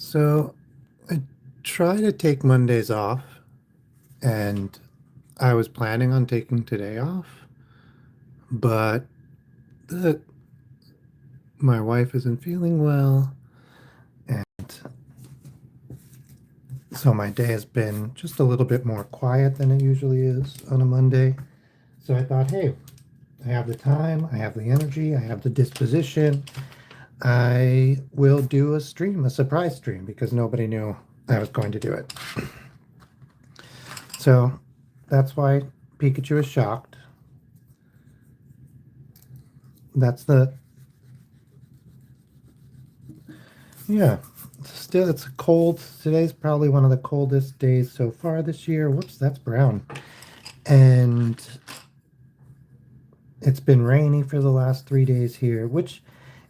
So I try to take Mondays off, and I was planning on taking today off, but the, my wife isn't feeling well, and so my day has been just a little bit more quiet than it usually is on a Monday. So I thought, hey, I have the time, I have the energy, I have the disposition. I will do a stream, a surprise stream, because nobody knew I was going to do it. So that's why Pikachu is shocked. That's the, yeah, still it's cold. Today's probably one of the coldest days so far this year. Whoops, that's brown. And it's been rainy for the last 3 days here, which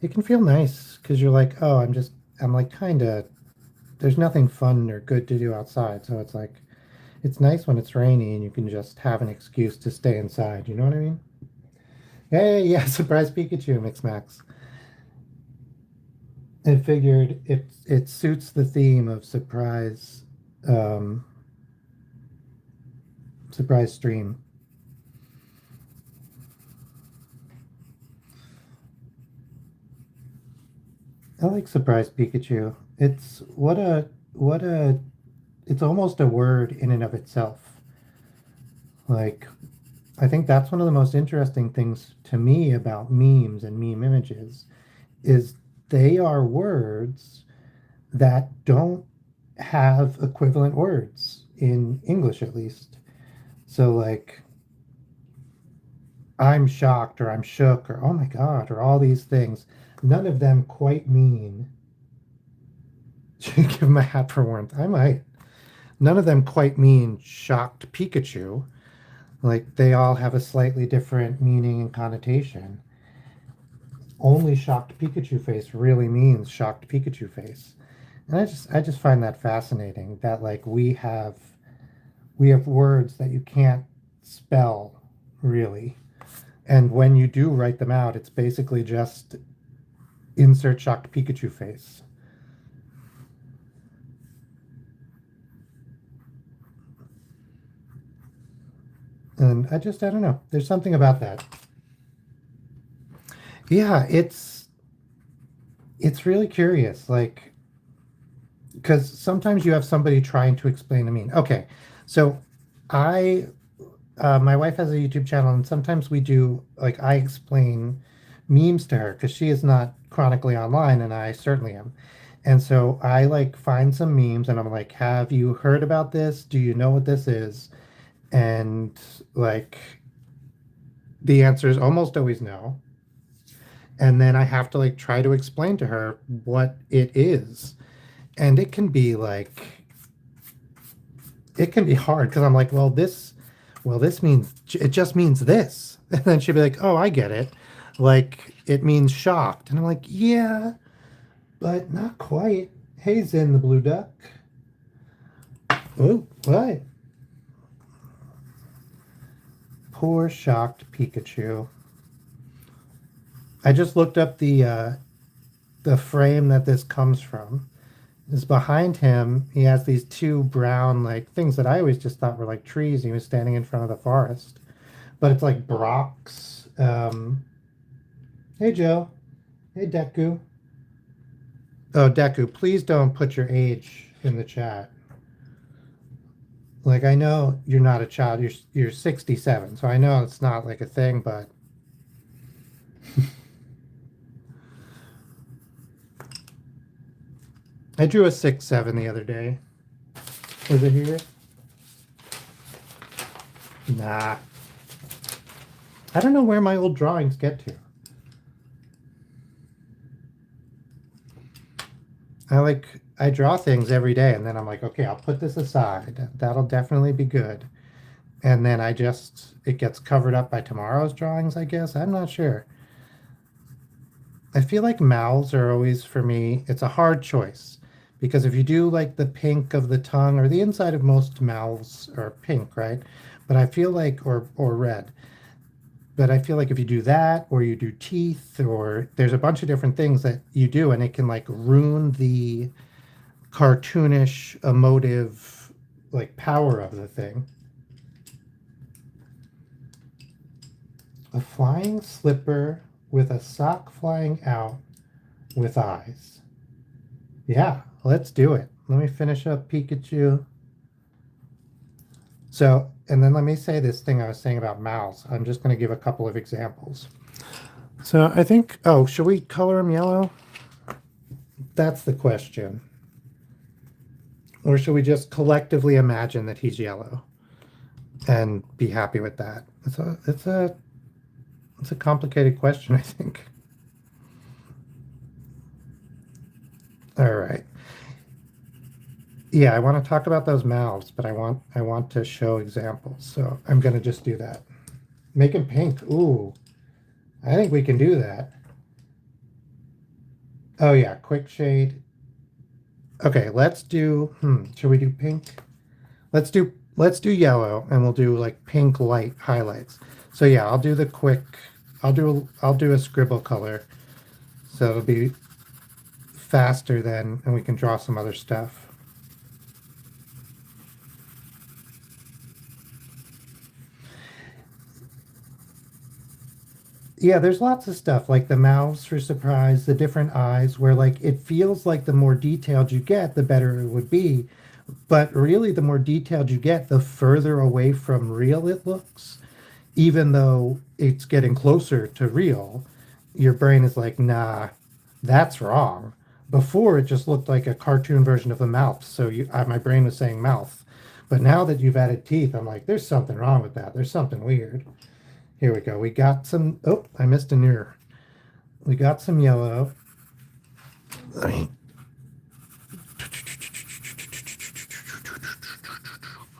it can feel nice because you're like, oh, I'm like kind of, there's nothing fun or good to do outside. So it's like, it's nice when it's rainy and you can just have an excuse to stay inside. You know what I mean? Hey, yeah, surprise Pikachu, Mix Max. I figured it suits the theme of um, surprise stream. I like surprise Pikachu. What a it's almost a word in and of itself. Like I think that's one of the most interesting things to me about memes and meme images is they are words that don't have equivalent words in English at least. So like I'm shocked or I'm shook or oh my God or all these things. None of them quite mean should I give him a hat for warmth. I might. None of them quite mean shocked Pikachu. Like they all have a slightly different meaning and connotation. Only shocked Pikachu face really means shocked Pikachu face. And I just find that fascinating that like we have words that you can't spell really. And when you do write them out, it's basically just insert shocked Pikachu face. And I don't know. There's something about that. Yeah, it's really curious. Like, because sometimes you have somebody trying to explain to me. Okay, so I, my wife has a YouTube channel, and sometimes we do like I explain memes to her because she is not chronically online, and I certainly am. And so I like find some memes, and I'm like, "Have you heard about this? Do you know what this is?" And like the answer is almost always no. And then I have to like try to explain to her what it is. And it can be hard because I'm like, well, this means it just means this. And then she'd be like, oh, I get it. Like it means shocked. And I'm like, yeah, but not quite. Hey, Zen the blue duck. Oh, what? Poor shocked Pikachu. I just looked up the frame that this comes from. Is behind him. He has these two brown like things that I always just thought were like trees. He was standing in front of the forest, but it's like Brock's. Hey Joe. Hey Deku. Oh Deku, please don't put your age in the chat. Like I know you're not a child. You're 67, so I know it's not like a thing, but I drew a 6-7 the other day. Was it here? Nah. I don't know where my old drawings get to. I draw things every day and then I'm like, okay, I'll put this aside. That'll definitely be good. And then it gets covered up by tomorrow's drawings, I guess. I'm not sure. I feel like mouths are always for me, it's a hard choice because if you do like the pink of the tongue or the inside of most mouths are pink, right? But I feel like or red. But I feel like if you do that or you do teeth or there's a bunch of different things that you do and it can like ruin cartoonish, emotive, like power of the thing. A flying slipper with a sock flying out with eyes. Yeah, let's do it. Let me finish up Pikachu. So, and then let me say this thing I was saying about mouths. I'm just going to give a couple of examples. So I think, oh, should we color him yellow? That's the question. Or should we just collectively imagine that he's yellow and be happy with that? It's a complicated question, I think. All right. Yeah, I want to talk about those mouths, but I want to show examples. So I'm going to just do that. Make him pink. Ooh, I think we can do that. Oh yeah, quick shade. Okay, let's do, should we do pink? Let's do yellow, and we'll do like pink light highlights. So yeah, I'll do the quick, I'll do a scribble color. So it'll be faster then, and we can draw some other stuff. Yeah, there's lots of stuff like the mouths for surprise, the different eyes, where like it feels like the more detailed you get, the better it would be. But really, the more detailed you get, the further away from real it looks. Even though it's getting closer to real, your brain is like, nah, that's wrong. Before it just looked like a cartoon version of a mouth. So my brain was saying mouth. But now that you've added teeth, I'm like, there's something wrong with that. There's something weird. Here we go. We got some. Oh, I missed an ear. We got some yellow.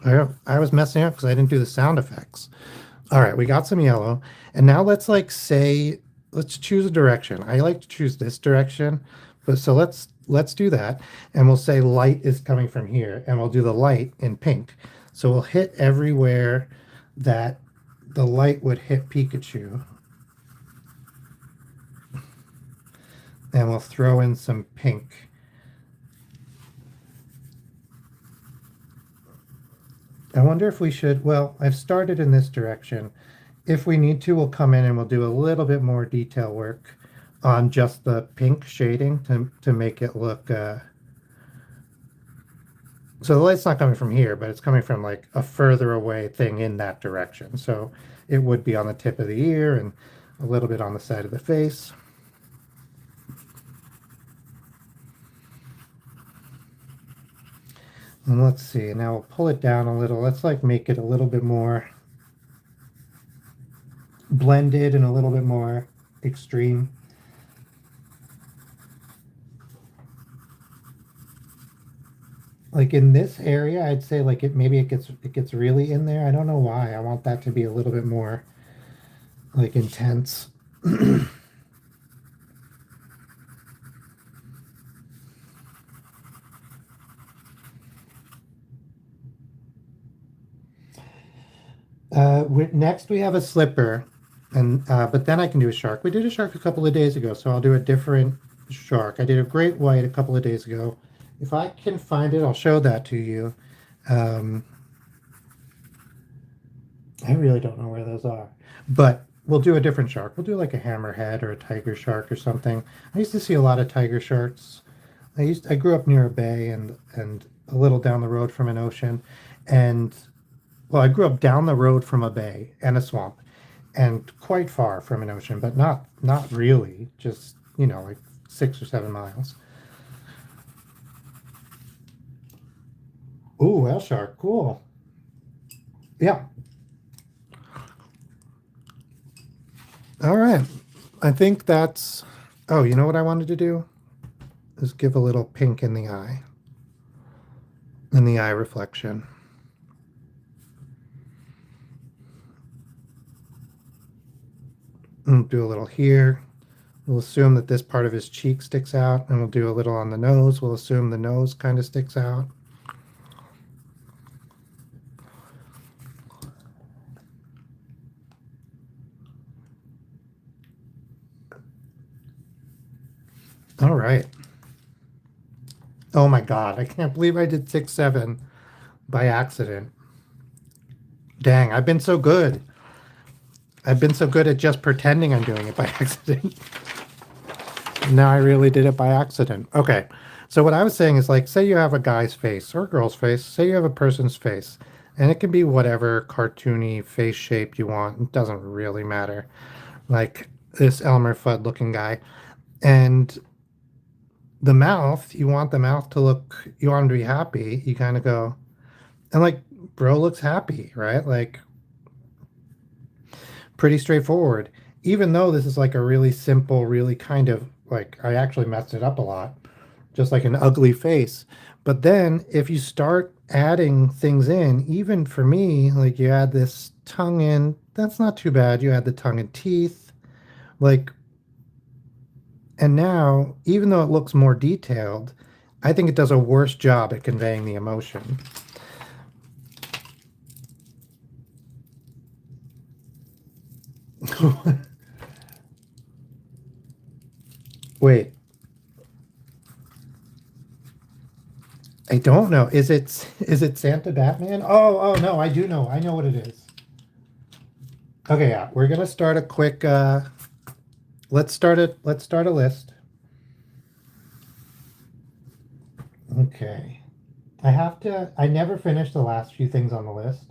I was messing up because I didn't do the sound effects. All right, we got some yellow. And now let's like say, let's choose a direction. I like to choose this direction. But so let's do that. And we'll say light is coming from here. And we'll do the light in pink. So we'll hit everywhere that the light would hit Pikachu. And we'll throw in some pink. I wonder if we should, well, I've started in this direction. If we need to, we'll come in and we'll do a little bit more detail work on just the pink shading to make it look, so the light's not coming from here, but it's coming from like a further away thing in that direction. So it would be on the tip of the ear and a little bit on the side of the face. And let's see, now we'll pull it down a little. Let's like make it a little bit more blended and a little bit more extreme. Like in this area, I'd say like maybe it gets really in there. I don't know why. I want that to be a little bit more like intense. Next we have a slipper, and but then I can do a shark. We did a shark a couple of days ago, so I'll do a different shark. I did a great white a couple of days ago. If I can find it, I'll show that to you. Um, I really don't know where those are, but we'll do a different shark. We'll do like a hammerhead or a tiger shark or something. I used to see a lot of tiger sharks. I grew up near a bay and a little down the road from an ocean, and well, I grew up down the road from a bay and a swamp, and quite far from an ocean, but not really, just like 6 or 7 miles. Ooh, whale shark, cool. Yeah. All right. I think that's. Oh, you know what I wanted to do? Is give a little pink in the eye reflection. And do a little here. We'll assume that this part of his cheek sticks out, and we'll do a little on the nose. We'll assume the nose kind of sticks out. All right. Oh my God, I can't believe I did 6-7 by accident. Dang, I've been so good. I've been so good at just pretending I'm doing it by accident. Now I really did it by accident. Okay. So what I was saying is like, say you have a guy's face or a girl's face, say you have a person's face, and it can be whatever cartoony face shape you want. It doesn't really matter. Like this Elmer Fudd looking guy. And the mouth, you want the mouth to look, you want him to be happy. You kind of go, and like, bro looks happy, right? Like, pretty straightforward. Even though this is like a really simple, really kind of like, I actually messed it up a lot, just like an ugly face. But then if you start adding things in, even for me, like you add this tongue in, that's not too bad. You add the tongue and teeth, like, and now, even though it looks more detailed, I think it does a worse job at conveying the emotion. Wait, I don't know. Is it Santa Batman? Oh no, I do know. I know what it is. Okay, yeah. We're gonna start a quick let's start a list. Okay. I never finished the last few things on the list.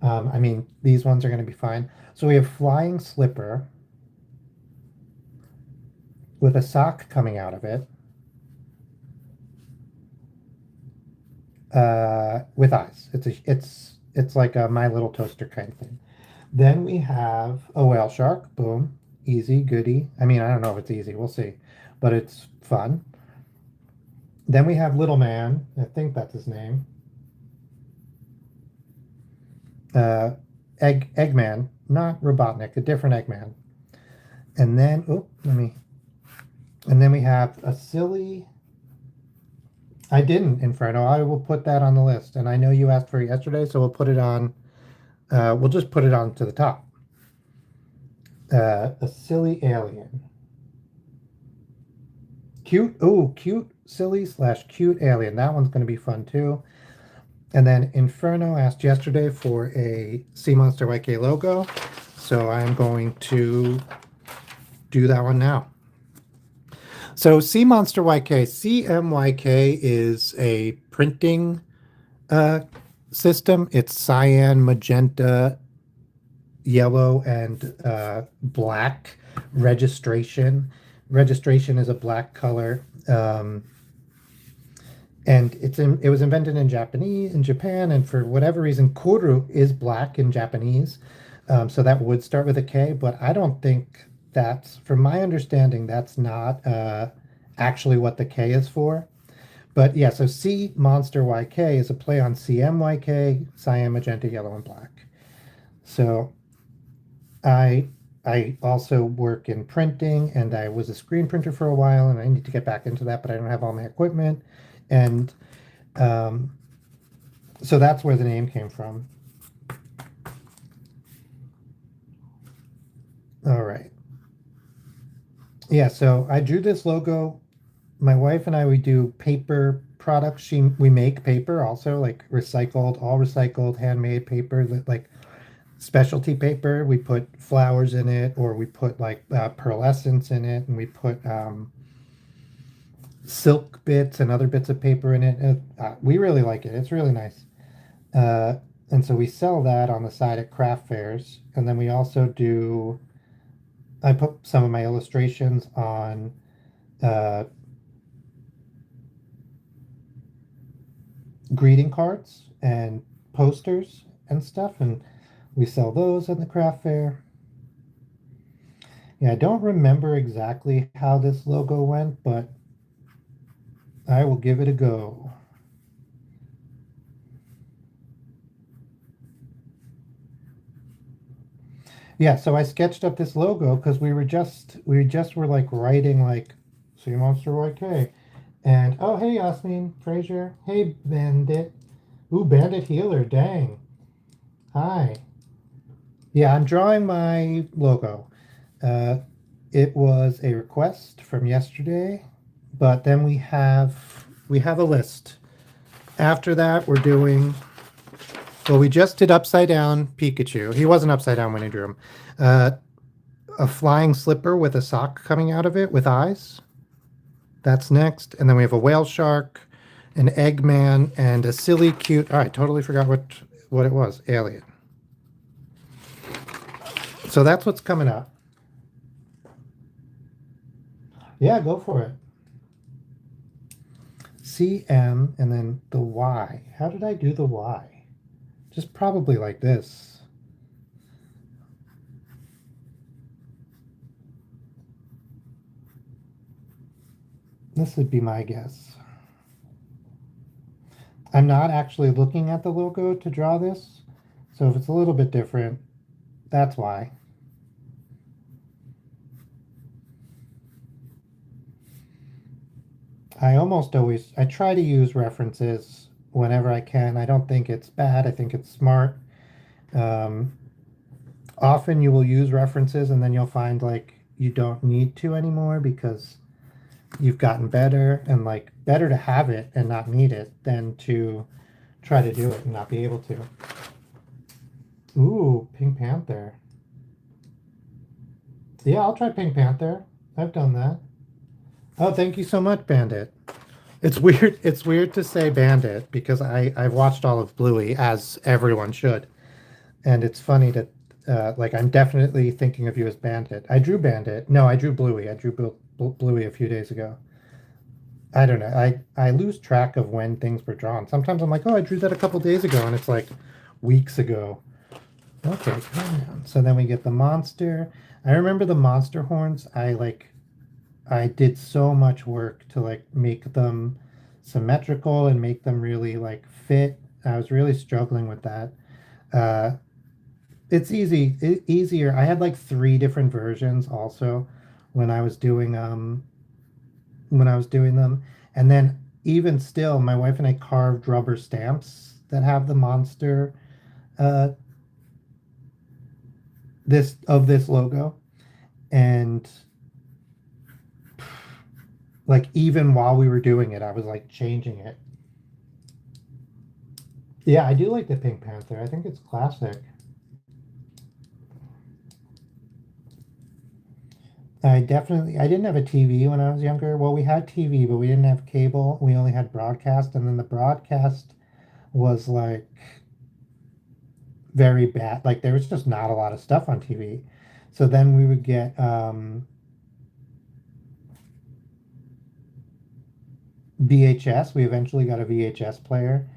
I mean, these ones are gonna be fine. So we have flying slipper with a sock coming out of it, with eyes. It's like a My Little Toaster kind of thing. Then we have a whale shark. Boom. Easy, goody. I mean, I don't know if it's easy. We'll see. But it's fun. Then we have Little Man. I think that's his name. Uh, Eggman, not Robotnik, a different Eggman. And then, oh, and then we have a silly. I didn't, Inferno. I will put that on the list. And I know you asked for it yesterday, so we'll put it on. We'll just put it on to the top. A silly alien. Cute. Oh, cute, silly slash cute alien. That one's going to be fun too. And then Inferno asked yesterday for a CMonsterYK logo. So I'm going to do that one now. So CMonsterYK, CMYK is a printing system. It's cyan, magenta, yellow, and black registration. Registration is a black color. And it was invented in Japan, and for whatever reason, kuru is black in Japanese. So that would start with a K, but I don't think that's, from my understanding, that's not actually what the K is for. But yeah, so CMonsterYK is a play on CMYK, cyan, magenta, yellow, and black. So I I also work in printing, and I was a screen printer for a while, and I need to get back into that, but I don't have all my equipment. And um, so that's where the name came from. All right. Yeah, so I drew this logo. My wife and I, we do paper products. We make paper also, like all recycled, handmade paper, like specialty paper. We put flowers in it, or we put like pearlescence in it, and we put silk bits and other bits of paper in it. We really like it. It's really nice. Uh, and so we sell that on the side at craft fairs. And then we also do, I put some of my illustrations on uh, greeting cards and posters and stuff. And we sell those at the craft fair. Yeah, I don't remember exactly how this logo went, but I will give it a go. Yeah, so I sketched up this logo because we just were like writing like CMonsterYK. And oh hey Yasmin Frazier. Hey Bandit. Ooh, Bandit Healer, dang. Hi. Yeah, I'm drawing my logo. Uh, it was a request from yesterday, but then we have We have a list. After that, we're doing. Well, we just did upside down Pikachu. He wasn't upside down when I drew him. Uh, a flying slipper with a sock coming out of it with eyes. That's next. And then we have a whale shark, an Eggman, and a silly cute. Oh, I totally forgot what it was. Alien. So that's what's coming up. Yeah, go for it. CM and then the Y. How did I do the Y? Just probably like this. This would be my guess. I'm not actually looking at the logo to draw this, so if it's a little bit different, that's why. I try to use references whenever I can. I don't think it's bad. I think it's smart. Um, Often you will use references and then you'll find like you don't need to anymore because you've gotten better, and like better to have it and not need it than to try to do it and not be able to. Ooh, Pink Panther. Yeah, I'll try Pink Panther. I've done that. Oh, thank you so much, Bandit. It's weird. It's weird to say Bandit because I've watched all of Bluey, as everyone should, and it's funny that like I'm definitely thinking of you as Bandit. I drew Bandit. No, I drew Bluey. I drew Bluey a few days ago. I don't know. I lose track of when things were drawn. Sometimes I'm like, oh, I drew that a couple days ago, and it's like weeks ago. Okay, calm down. So then we get the monster. I remember the monster horns. I did so much work to like make them symmetrical and make them really like fit. I was really struggling with that. Uh, it's easier. I had like three different versions also when I was doing them, and then even still, my wife and I carved rubber stamps that have the monster uh, this logo, and like even while we were doing it, I was like changing it. Yeah, I do like the Pink Panther. I think it's classic. I didn't have a TV when I was younger. Well, we had TV, but we didn't have cable. We only had broadcast, and then the broadcast was like very bad. Like there was just not a lot of stuff on TV. So then we would get VHS. We eventually got a VHS player,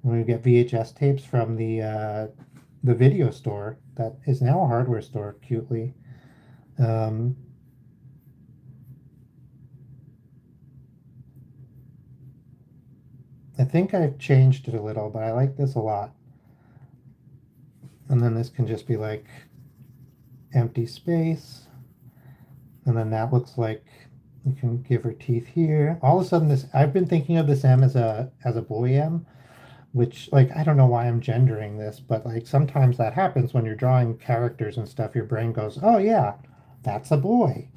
and we would get VHS tapes from the video store that is now a hardware store, cutely. Um, I think I've changed it a little, but I like this a lot. And then this can just be like empty space. And then that looks like we can give her teeth here. All of a sudden this I've been thinking of this M as a boy M, which like I don't know why I'm gendering this, but like sometimes that happens when you're drawing characters and stuff, your brain goes, "Oh yeah, that's a boy."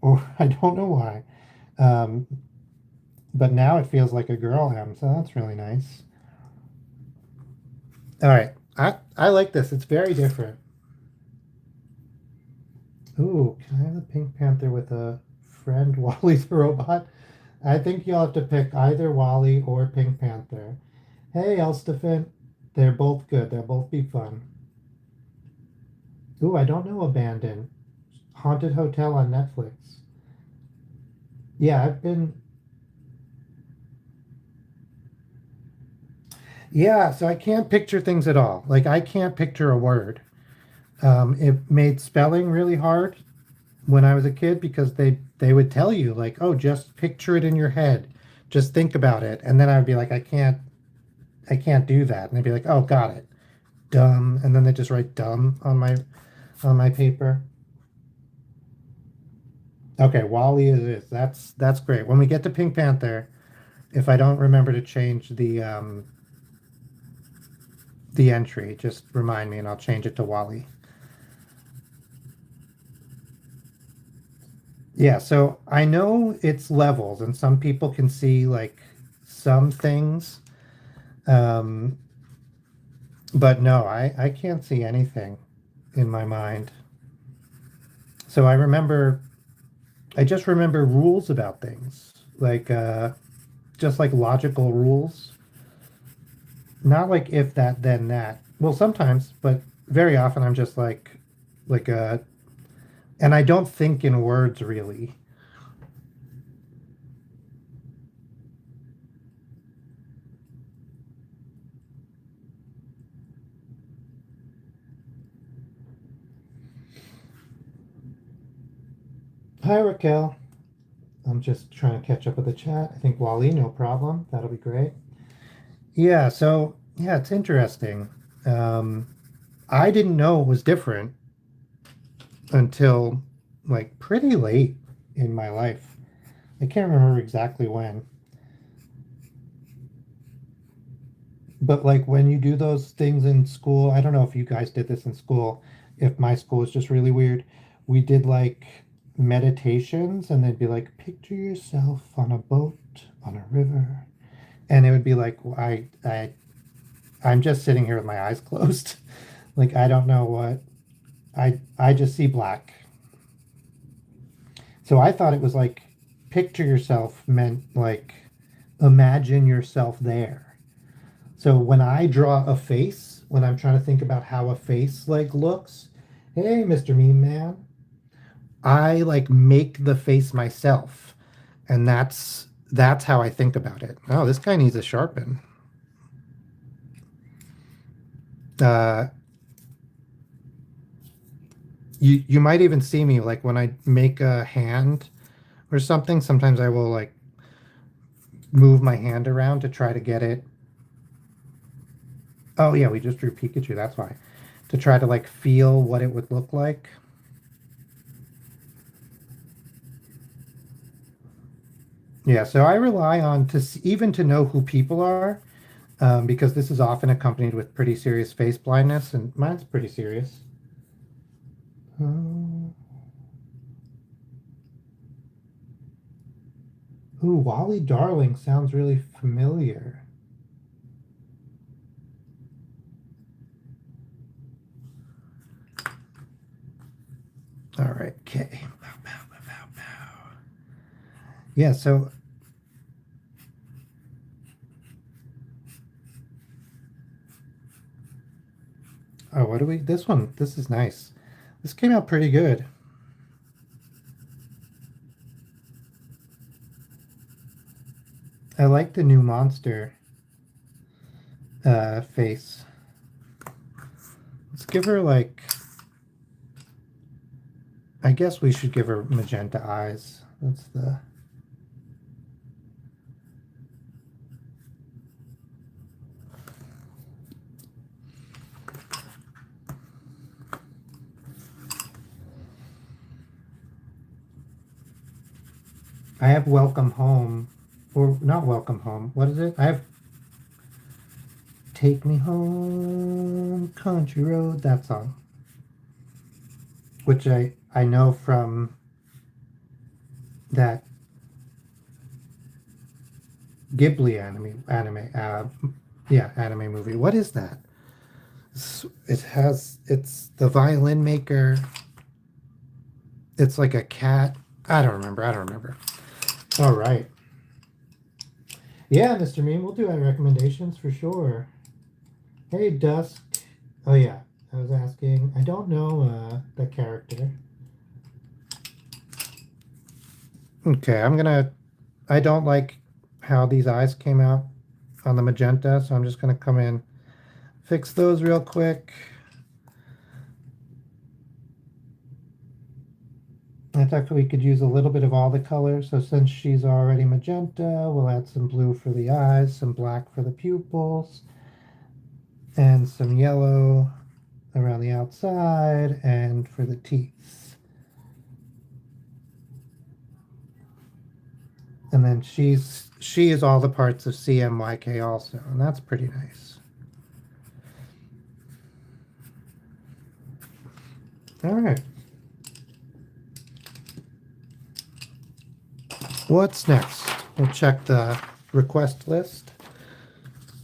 Or I don't know why. Um, but now it feels like a girl M, so that's really nice. All right. I like this. It's very different. Ooh, can I have a Pink Panther with a friend Wally the robot? I think you'll have to pick either Wally or Pink Panther. Hey, Elstefan. They're both good. They'll both be fun. Ooh, I don't know Abandon. Haunted Hotel on Netflix. Yeah, I've been. Yeah, so I can't picture things at all. Like, I can't picture a word. It made spelling really hard when I was a kid because they would tell you like, oh, just picture it in your head, just think about it, and then I would be like, I can't do that, and they'd be like, oh, got it, dumb, and then they just write dumb on my paper. Okay, Wally is it. That's great. When we get to Pink Panther, if I don't remember to change the entry, just remind me and I'll change it to Wally. Yeah, so I know it's levels, and some people can see like some things. But no, I can't see anything in my mind. So I just remember rules about things, like just like logical rules. Not like if that, then that. Well, sometimes, but very often I'm just like and I don't think in words really. Hi, Raquel. I'm just trying to catch up with the chat. I think Wally, no problem. That'll be great. Yeah, so yeah, it's interesting. Um, I didn't know it was different until like pretty late in my life. I can't remember exactly when, but like when you do those things in school, I don't know if you guys did this in school, if my school was just really weird. We did like meditations and they'd be like, picture yourself on a boat on a river. And it would be like, I'm just sitting here with my eyes closed. Like I don't know what I just see black. So I thought it was like picture yourself meant like imagine yourself there. So when I draw a face, when I'm trying to think about how a face like looks, hey, Mr. Meme Man, I like make the face myself. And that's how I think about it. Oh, this guy needs a sharpen. Uh, you might even see me like when I make a hand or something. Sometimes I will like move my hand around to try to get it. Oh yeah, we just drew Pikachu. That's why. To try to like feel what it would look like. Yeah, so I rely on even to know who people are, because this is often accompanied with pretty serious face blindness, and mine's pretty serious. Ooh, Wally Darling sounds really familiar. All right, okay. Yeah, so oh, what do we? This is nice. This came out pretty good. I like the new monster face. Let's give her like, I guess we should give her magenta eyes. That's the, I have Welcome Home, or not Welcome Home. What is it? I have Take Me Home, Country Road, that song. Which I know from that Ghibli anime movie. What is that? It's the violin maker. It's like a cat. I don't remember. All right. Yeah, Mr. Meme, we'll do our recommendations for sure. Hey, Dusk. Oh, yeah. I was asking. I don't know the character. Okay, I don't like how these eyes came out on the magenta, so I'm just gonna come in, fix those real quick. I thought we could use a little bit of all the colors. So since she's already magenta, we'll add some blue for the eyes, some black for the pupils, and some yellow around the outside and for the teeth. And then she is all the parts of CMYK also, and that's pretty nice. All right. What's next? We'll check the request list.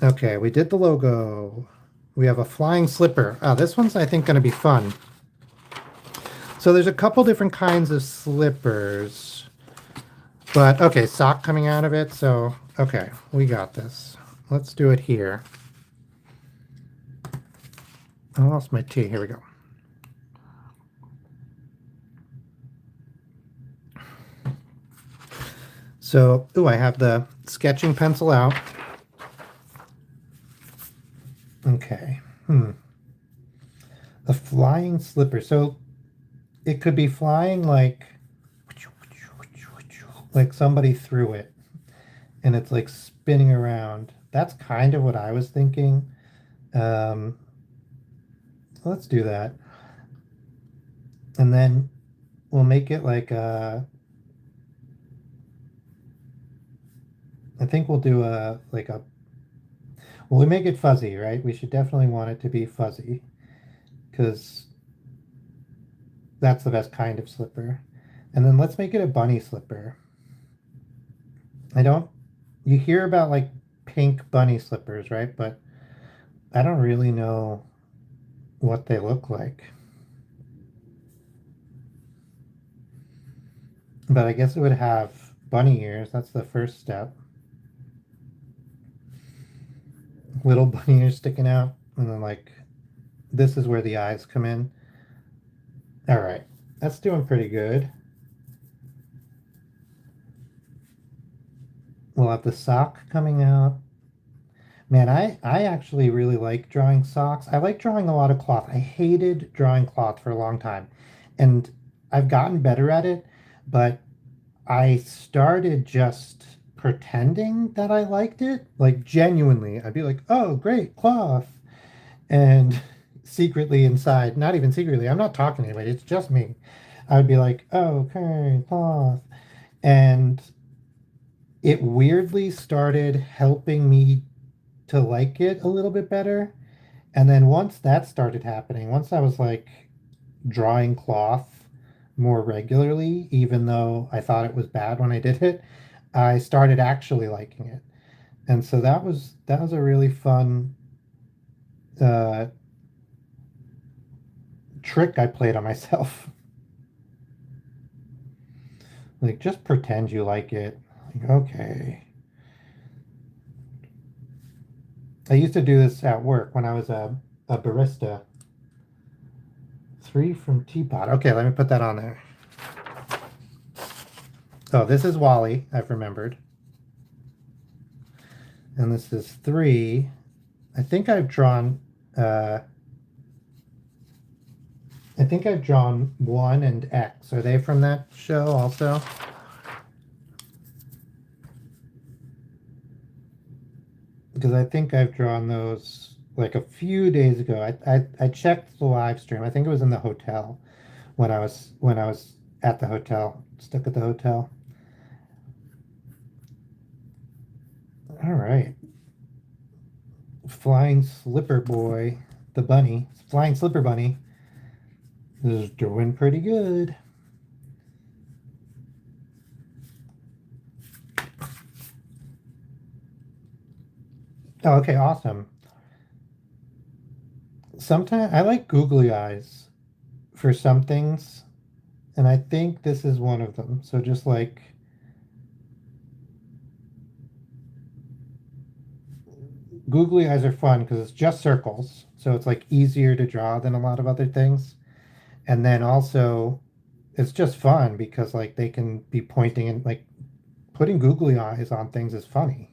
Okay, we did the logo. We have a flying slipper. Oh, this one's, I think, going to be fun. So there's a couple different kinds of slippers. But, okay, sock coming out of it. So, okay, we got this. Let's do it here. I lost my tea. Here we go. So, ooh, I have the sketching pencil out. Okay. A flying slipper. So it could be flying like somebody threw it and it's like spinning around. That's kind of what I was thinking. Let's do that. And then we'll make it like a, I think we'll do a, like a, well, we make it fuzzy, right? We should definitely want it to be fuzzy because that's the best kind of slipper. And then let's make it a bunny slipper. You hear about like pink bunny slippers, right? But I don't really know what they look like. But I guess it would have bunny ears. That's the first step. Little bunny ears sticking out. And then like, this is where the eyes come in. All right. That's doing pretty good. We'll have the sock coming out. Man, I actually really like drawing socks. I like drawing a lot of cloth. I hated drawing cloth for a long time. And I've gotten better at it, but I started just pretending that I liked it. Like genuinely. I'd be like, oh, great, cloth. And secretly inside, not even secretly, I'm not talking to anybody, it's just me. I would be like, oh, okay, cloth. And it weirdly started helping me to like it a little bit better. And then once that started happening, once I was like drawing cloth more regularly, even though I thought it was bad when I did it, I started actually liking it. And so that was a really fun uh, trick I played on myself. Like just pretend you like it. Like, okay. I used to do this at work when I was a barista. 3 from Teapot. Okay, let me put that on there. Oh, this is Wally, I've remembered. And this is 3. I think I've drawn 1 and X. Are they from that show also? Because I think I've drawn those like a few days ago. I checked the live stream. I think it was in the hotel when I was at the hotel, stuck at the hotel. All right. Flying Slipper Boy, the bunny, Flying Slipper Bunny is doing pretty good. Oh, okay, awesome. Sometimes I like googly eyes for some things, and I think this is one of them. So just like googly eyes are fun because it's just circles, so it's like easier to draw than a lot of other things. And then also it's just fun because like they can be pointing and like putting googly eyes on things is funny.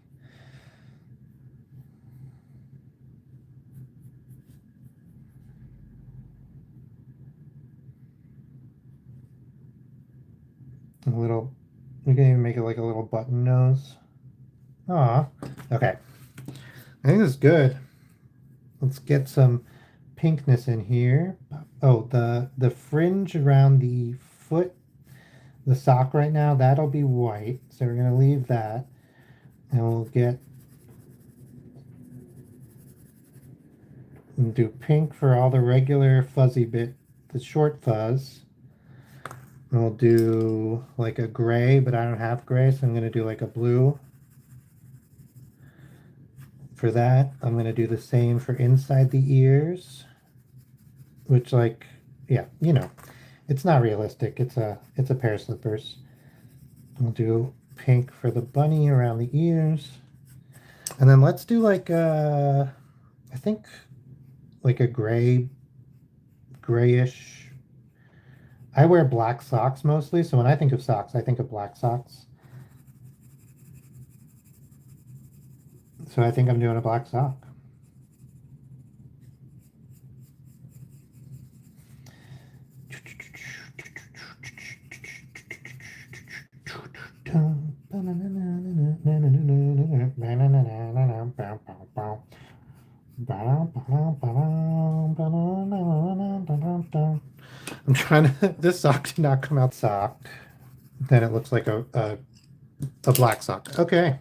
A little, we can even make it like a little button nose. Aw, okay. I think this is good. Let's get some pinkness in here. Oh, the fringe around the foot, the sock right now, that'll be white. So we're gonna leave that. And we'll do pink for all the regular fuzzy bit, the short fuzz. And we'll do like a gray, but I don't have gray, so I'm gonna do like a blue. For that, I'm going to do the same for inside the ears, which like, yeah, you know, it's not realistic. It's a pair of slippers. We'll do pink for the bunny around the ears. And then let's do like I think like a grayish. I wear black socks mostly, so when I think of socks, I think of black socks. So I think I'm doing a black sock. I'm trying to, this sock did not come out sock. Then it looks like a black sock. Okay.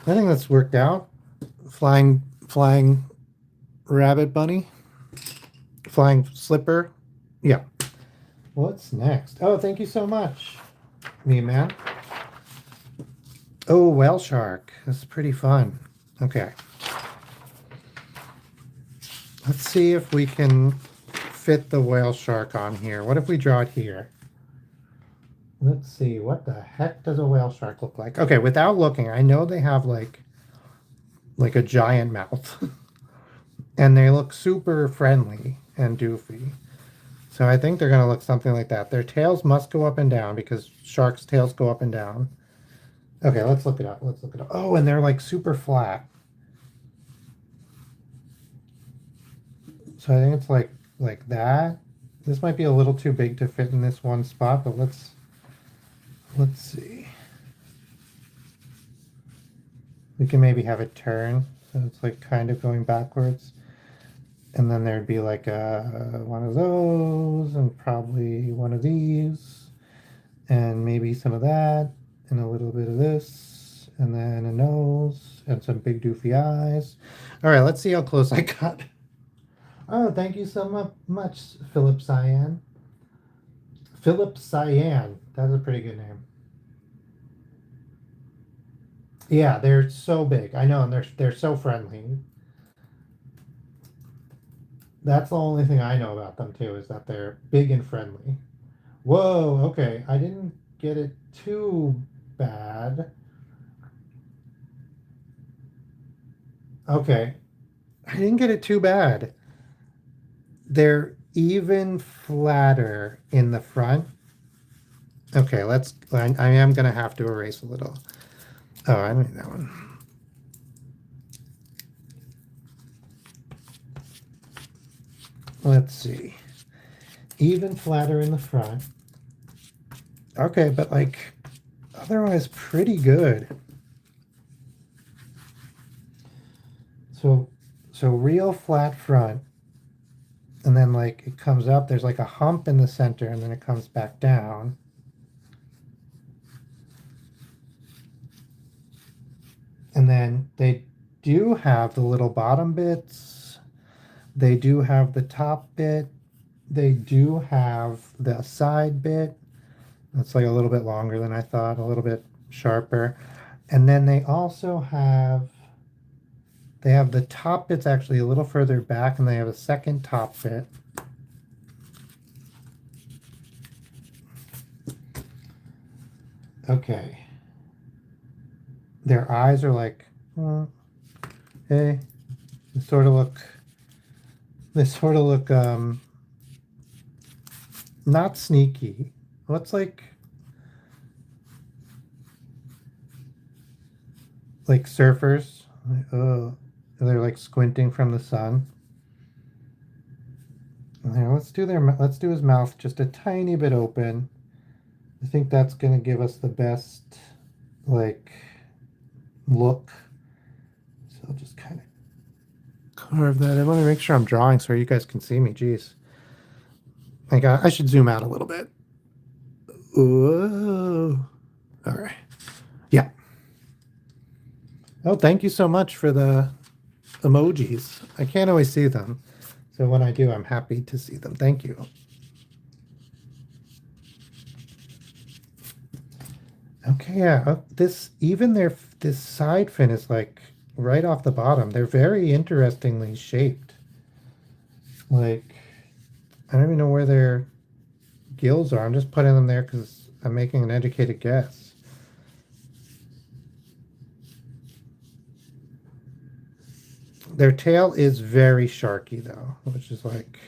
I think that's worked out. Flying rabbit bunny. Flying slipper. Yeah. What's next? Oh, thank you so much, me man. Oh, whale shark. That's pretty fun. Okay. Let's see if we can fit the whale shark on here. What if we draw it here? Let's see. What the heck does a whale shark look like? Okay, without looking, I know they have like a giant mouth. And they look super friendly and doofy. So I think they're going to look something like that. Their tails must go up and down because sharks' tails go up and down. Okay, let's look it up. Let's look it up. Oh, and they're like super flat. So I think it's like that. This might be a little too big to fit in this one spot, but let's see. We can maybe have it turn, so it's like kind of going backwards. And then there'd be like one of those and probably one of these and maybe some of that and a little bit of this and then a nose and some big doofy eyes. All right, let's see how close I got. Oh, thank you so much, Philip Cyan. Philip Cyan. That's a pretty good name. Yeah, they're so big. I know, and they're so friendly. That's the only thing I know about them too, is that they're big and friendly. Whoa, okay. I didn't get it too bad. Okay. I didn't get it too bad. They're even flatter in the front. Okay, I am gonna have to erase a little. Oh, I don't need that one. Let's see. Even flatter in the front. Okay, but like otherwise pretty good. So real flat front. And then like it comes up, there's like a hump in the center and then it comes back down. And then they do have the little bottom bits. They do have the top bit. They do have the side bit. That's like a little bit longer than I thought, a little bit sharper. And then they also have the top bit's actually a little further back and they have a second top bit. Okay. Their eyes are like, hey, they sort of look not sneaky. What's like surfers? Oh, they're like squinting from the sun. There, let's do his mouth just a tiny bit open. I think that's gonna give us the best like look. So I'll just kind of carve that in. Let me make sure I'm drawing so you guys can see me. Jeez. I should zoom out a little bit. Whoa. All right. Yeah. Oh, thank you so much for the emojis. I can't always see them. So when I do, I'm happy to see them. Thank you. Okay, yeah. Even this side fin is like right off the bottom. They're very interestingly shaped. Like, I don't even know where their gills are. I'm just putting them there because I'm making an educated guess. Their tail is very sharky though, which is like,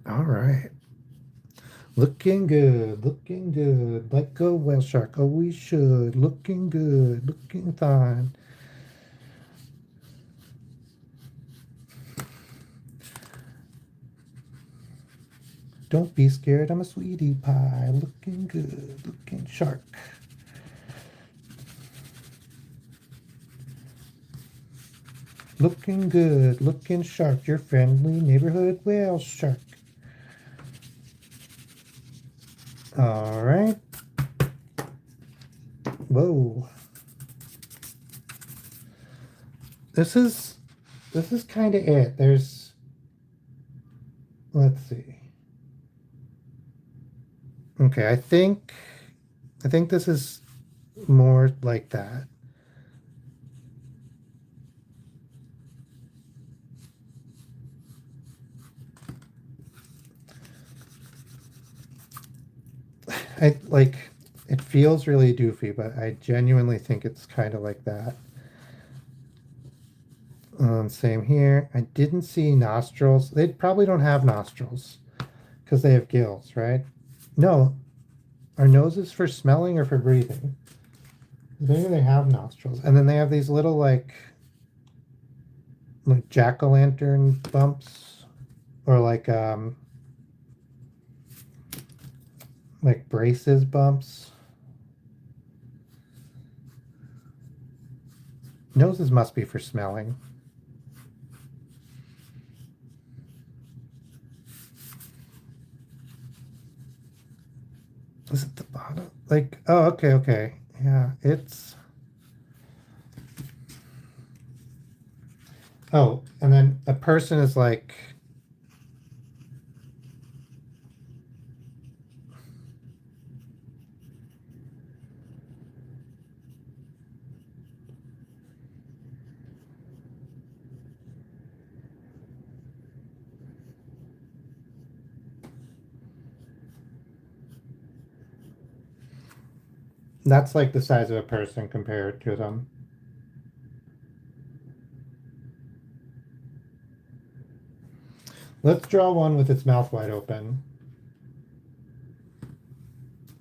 all right. Looking good, looking good. Like a whale shark. Oh, we should. Looking good, looking fine. Don't be scared, I'm a sweetie pie. Looking good, looking shark. Looking good, looking shark. Your friendly neighborhood whale shark. All right. Whoa. This is kind of it. There's, let's see. Okay, I think this is more like that. I like, it feels really doofy, but I genuinely think it's kind of like that. Same here. I didn't see nostrils. They probably don't have nostrils because they have gills, right? No, are noses for smelling or for breathing? Maybe they have nostrils. And then they have these little like jack-o'-lantern bumps or like braces bumps. Noses must be for smelling. Is it the bottom? Like, oh, okay, okay. Yeah, it's... Oh, and then a person is like... That's like the size of a person compared to them. Let's draw one with its mouth wide open.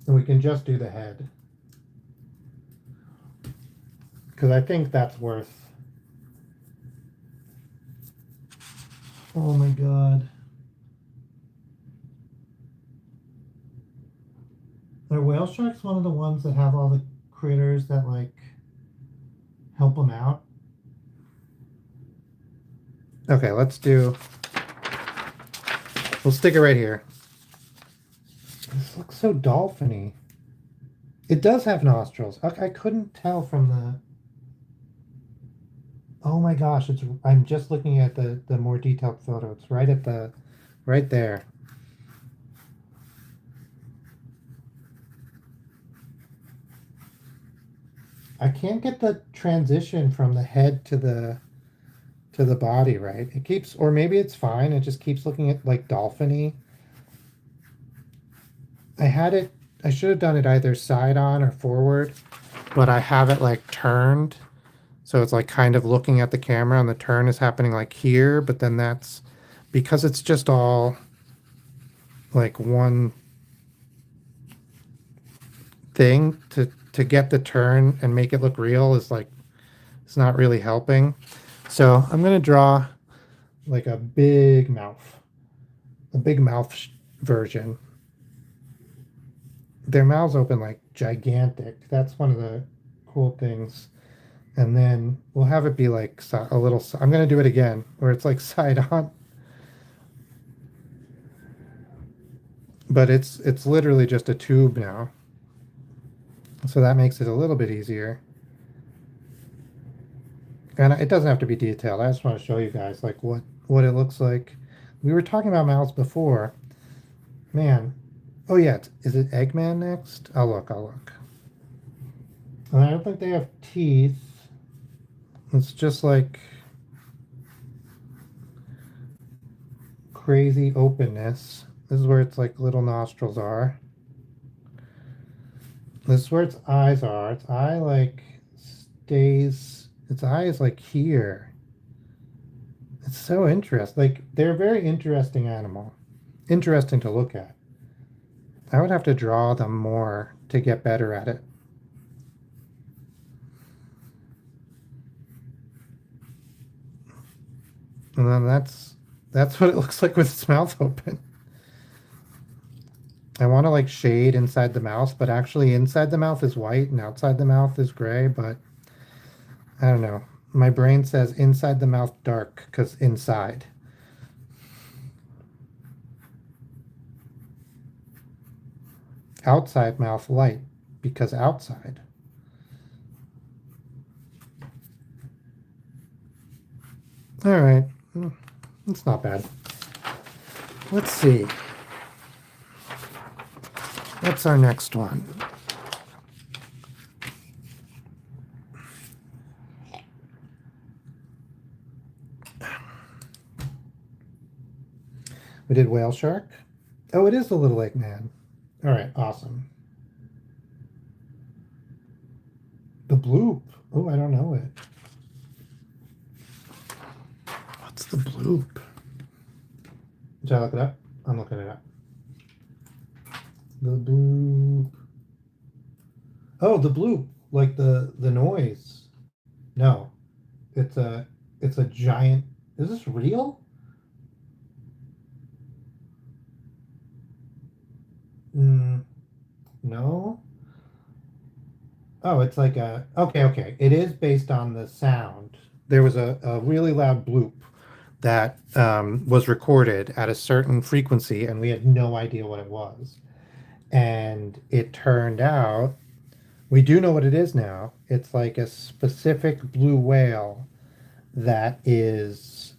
And we can just do the head. Because I think that's worth... Oh my god. Are whale sharks one of the ones that have all the critters that like help them out? Okay, let's do... We'll stick it right here. This looks so dolphin-y. It does have nostrils. Okay, I couldn't tell from the... Oh my gosh, it's... I'm just looking at the more detailed photo. It's right at the... Right there. I can't get the transition from the head to the body right. It keeps, or maybe it's fine. It just keeps looking at like dolphin-y. I should have done it either side on or forward, but I have it like turned. So it's like kind of looking at the camera and the turn is happening like here, but then that's because it's just all like one thing to get the turn and make it look real is like, it's not really helping. So I'm going to draw like a big mouth version. Their mouths open like gigantic. That's one of the cool things. And then we'll have it be like a little, I'm going to do it again where it's like side on. But it's literally just a tube now. So that makes it a little bit easier. And it doesn't have to be detailed. I just want to show you guys like what it looks like. We were talking about mouths before. Man, Oh yeah, is it Eggman next? I'll look. And I don't think they have teeth. It's just like crazy openness. This is where its like little nostrils are. This is where its eyes are. Its eye like stays. Its eye is like here. It's so interesting. Like they're a very interesting animal. Interesting to look at. I would have to draw them more to get better at it. And then that's what it looks like with its mouth open. I want to like shade inside the mouth, but actually inside the mouth is white and outside the mouth is gray, but I don't know. My brain says inside the mouth dark because inside. Outside mouth light because outside. All right. It's not bad. Let's see. What's our next one? We did whale shark. Oh, it is the little egg man. All right, awesome. The bloop. Oh, I don't know it. What's the bloop? Should I look it up? I'm looking it up. The bloop. Oh, the bloop, like the noise. No, it's a giant. Is this real? Mm, no. Oh, it's like a okay. It is based on the sound. There was a really loud bloop that was recorded at a certain frequency, and we had no idea what it was. And it turned out we do know what it is now. It's like a specific blue whale that is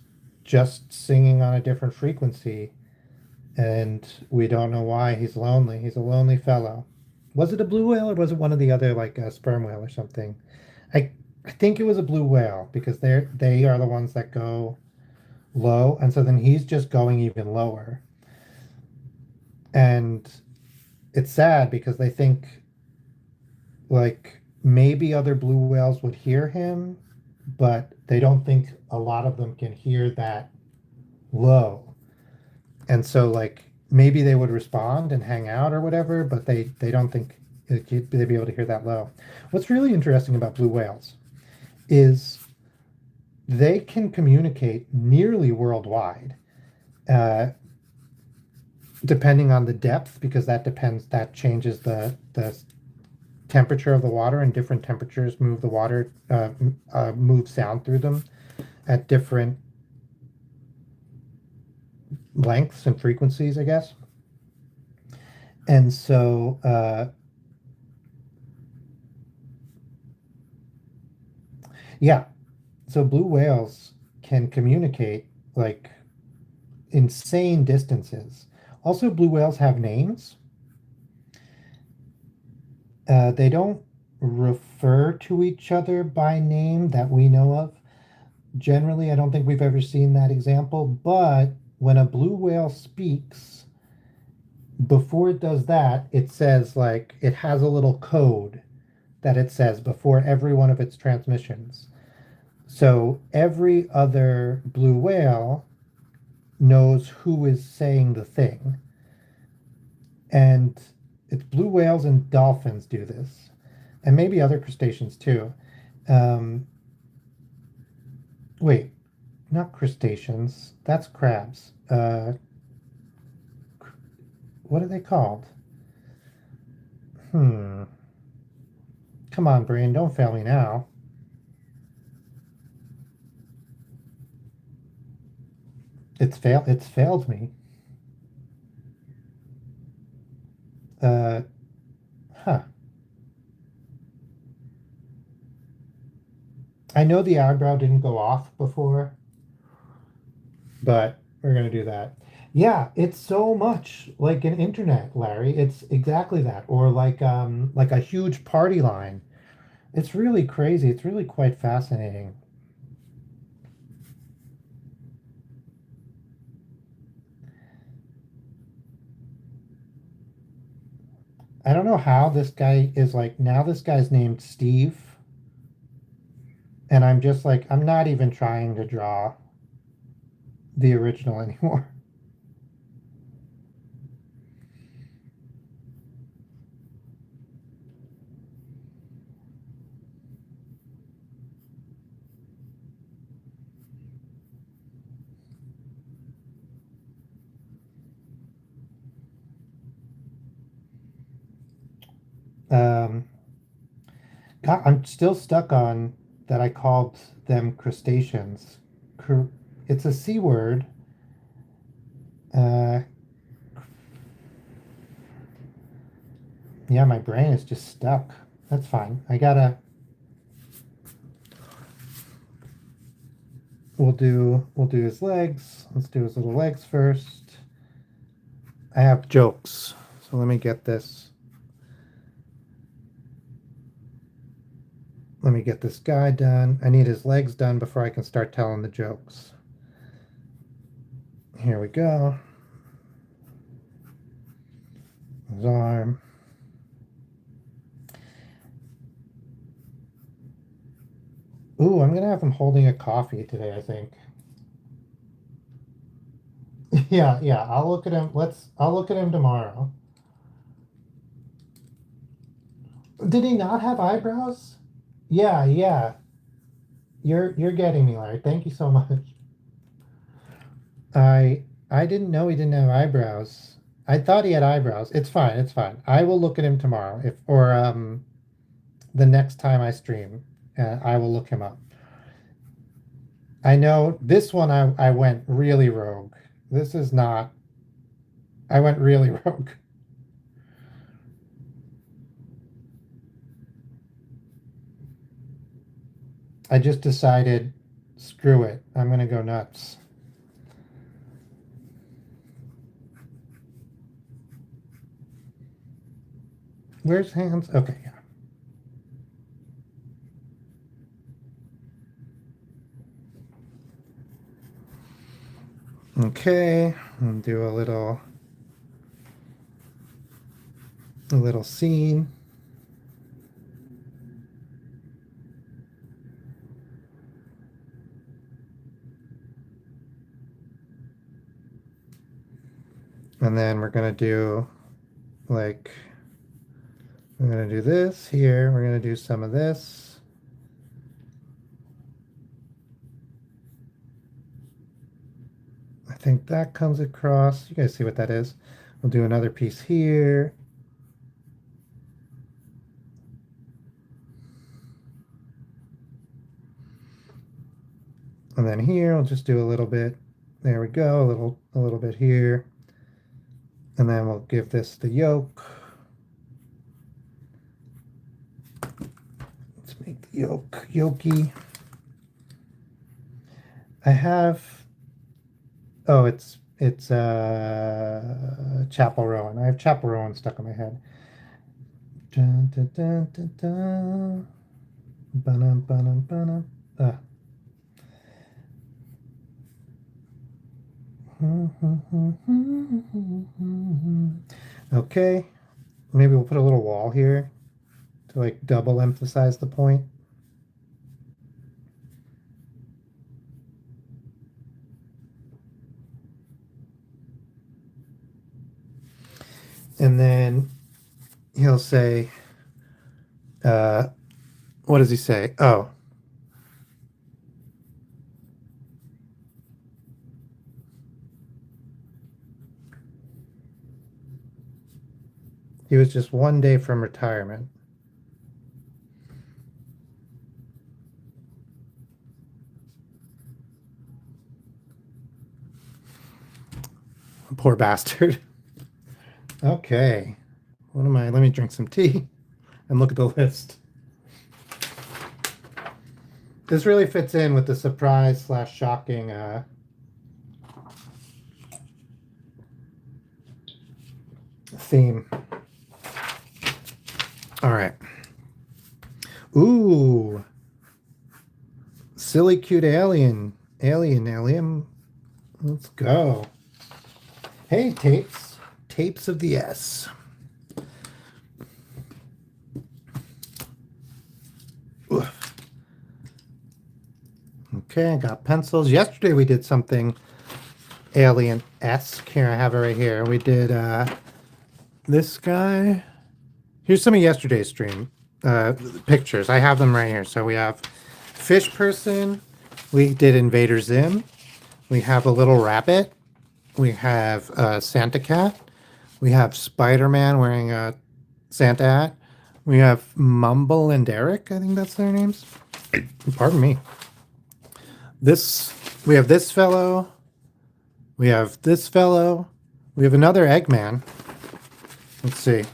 just singing on a different frequency, and we don't know why. He's lonely. He's a lonely fellow. Was it a blue whale or was it one of the other like a sperm whale or something? I I think it was a blue whale because they are the ones that go low, and so then he's just going even lower. And it's sad because they think like maybe other blue whales would hear him, but they don't think a lot of them can hear that low. And so like maybe they would respond and hang out or whatever, but they don't think they'd be able to hear that low. What's really interesting about blue whales is they can communicate nearly worldwide, uh, depending on the depth, because that changes the temperature of the water, and different temperatures move the water, move sound through them at different lengths and frequencies, I guess. And so, yeah, so blue whales can communicate like insane distances. Also, blue whales have names. They don't refer to each other by name that we know of. Generally, I don't think we've ever seen that example, but when a blue whale speaks, before it does that, it says like it has a little code that it says before every one of its transmissions. So every other blue whale knows who is saying the thing. And it's blue whales and dolphins do this, and maybe other crustaceans too. Um, wait, not crustaceans. That's crabs. What are they called? Hmm. Come on, brain, don't fail me now. It's failed me. Uh, huh. I know the eyebrow didn't go off before, but we're gonna do that. Yeah, it's so much like an internet, Larry. It's exactly that. Or like a huge party line. It's really crazy. It's really quite fascinating. I don't know how this guy is like now this guy's named Steve, and I'm just like I'm not even trying to draw the original anymore. Um, God, I'm still stuck on that I called them crustaceans. Cru it's a C word. Uh, yeah, my brain is just stuck. That's fine. We'll do his legs. Let's do his little legs first. I have jokes. So let me get this. Let me get this guy done. I need his legs done before I can start telling the jokes. Here we go. His arm. Ooh, I'm gonna have him holding a coffee today, I think. Yeah, yeah. I'll look at him. I'll look at him tomorrow. Did he not have eyebrows? Yeah, yeah. You're getting me, Larry. Thank you so much. I didn't know he didn't have eyebrows. I thought he had eyebrows. It's fine, it's fine. I will look at him tomorrow if or the next time I stream. I will look him up. I know this one I went really rogue. This is not I went really rogue. I just decided screw it. I'm gonna go nuts. Where's hands? Okay, yeah. Okay, and do a little scene. And then we're gonna do like we're gonna do this here. We're gonna do some of this. I think that comes across. You guys see what that is? We'll do another piece here. And then here, we'll just do a little bit. There we go, a little bit here. And then we'll give this the yolk. Let's make the yolk yolky. I have, oh, it's Chapel Rowan. I have Chapel Rowan stuck in my head. Dun, dun, dun, dun, dun. Ba-dum, ba-dum, ba-dum. Okay, maybe we'll put a little wall here to like double emphasize the point. And then he'll say, uh, what does he say? Oh, he was just one day from retirement. Poor bastard. Okay. What am I? Let me drink some tea and look at the list. This really fits in with the surprise slash shocking theme. All right. Ooh. Silly cute alien. Alien. Let's go. Hey, tapes. Tapes of the S. Oof. Okay, I got pencils. Yesterday we did something alien-esque. Here, I have it right here. We did this guy. Here's some of yesterday's stream pictures. I have them right here. So we have fish person. We did Invader Zim. We have a little rabbit. We have Santa Cat. We have Spider-Man wearing a Santa hat. We have Mumble and Derek. I think that's their names. Pardon me. We have this fellow. We have this fellow. We have another Eggman. Let's see.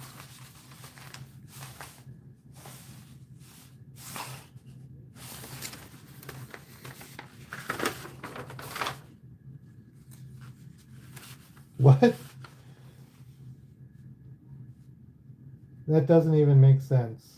What? That doesn't even make sense.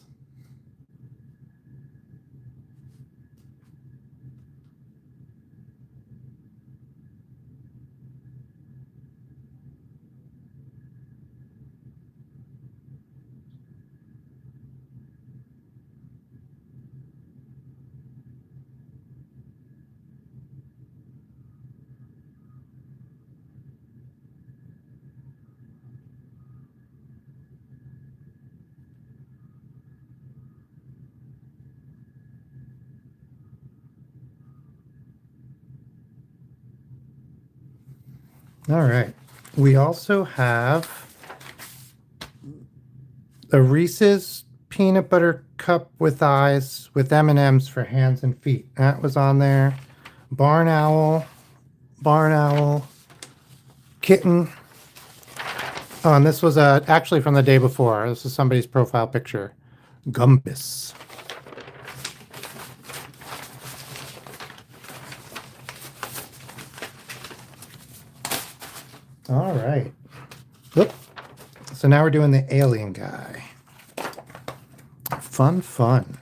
All right. We also have a Reese's peanut butter cup with eyes with M&Ms for hands and feet. That was on there. Barn owl, kitten. Oh, and this was actually from the day before. This is somebody's profile picture. Gumbus. All right. Oop. So now we're doing the alien guy. Fun.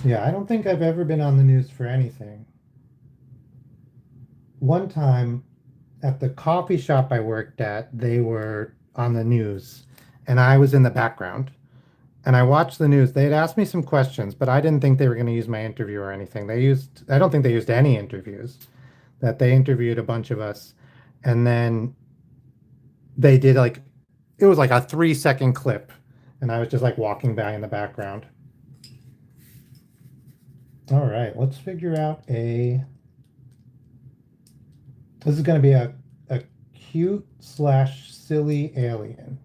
Yeah, I don't think I've ever been on the news for anything. One time at the coffee shop I worked at, they were on the news and I was in the background. And I watched the news. They had asked me some questions, but I didn't think they were going to use my interview or anything. I don't think they used any interviews, that they interviewed a bunch of us. And then they did it was like a 3-second clip. And I was just like walking by in the background. All right, let's figure out this is going to be a cute/silly alien.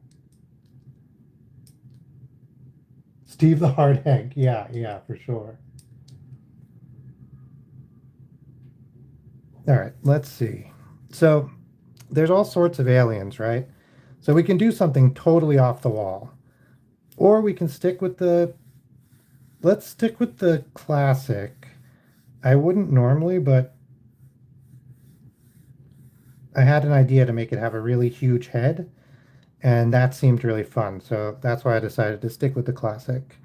Steve the Hard Egg. Yeah, for sure. All right, let's see. So there's all sorts of aliens, right? So we can do something totally off the wall. Or we can let's stick with the classic. I wouldn't normally, but I had an idea to make it have a really huge head, and that seemed really fun. So that's why I decided to stick with the classic.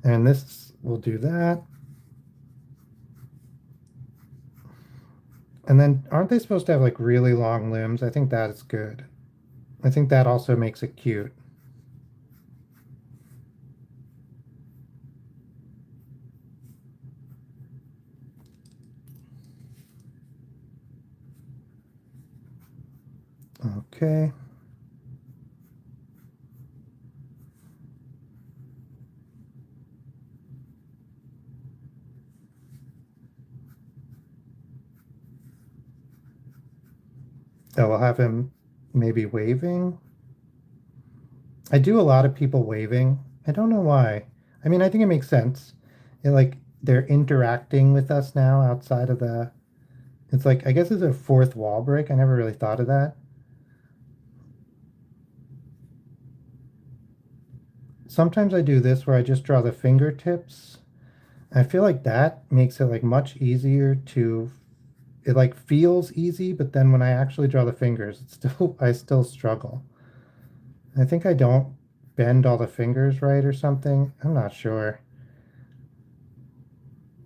And this will do that. And then aren't they supposed to have like really long limbs? I think that is good. I think that also makes it cute. Okay. Oh, we'll have him maybe waving. I do a lot of people waving. I don't know why. I mean, I think it makes sense. They're interacting with us now outside of the. It's like I guess it's a fourth wall break. I never really thought of that. sometimes I do this where I just draw the fingertips. I feel like that makes it like much easier to, it like feels easy, but then when I actually draw the fingers, it's still, I still struggle. I think I don't bend all the fingers right or something. I'm not sure.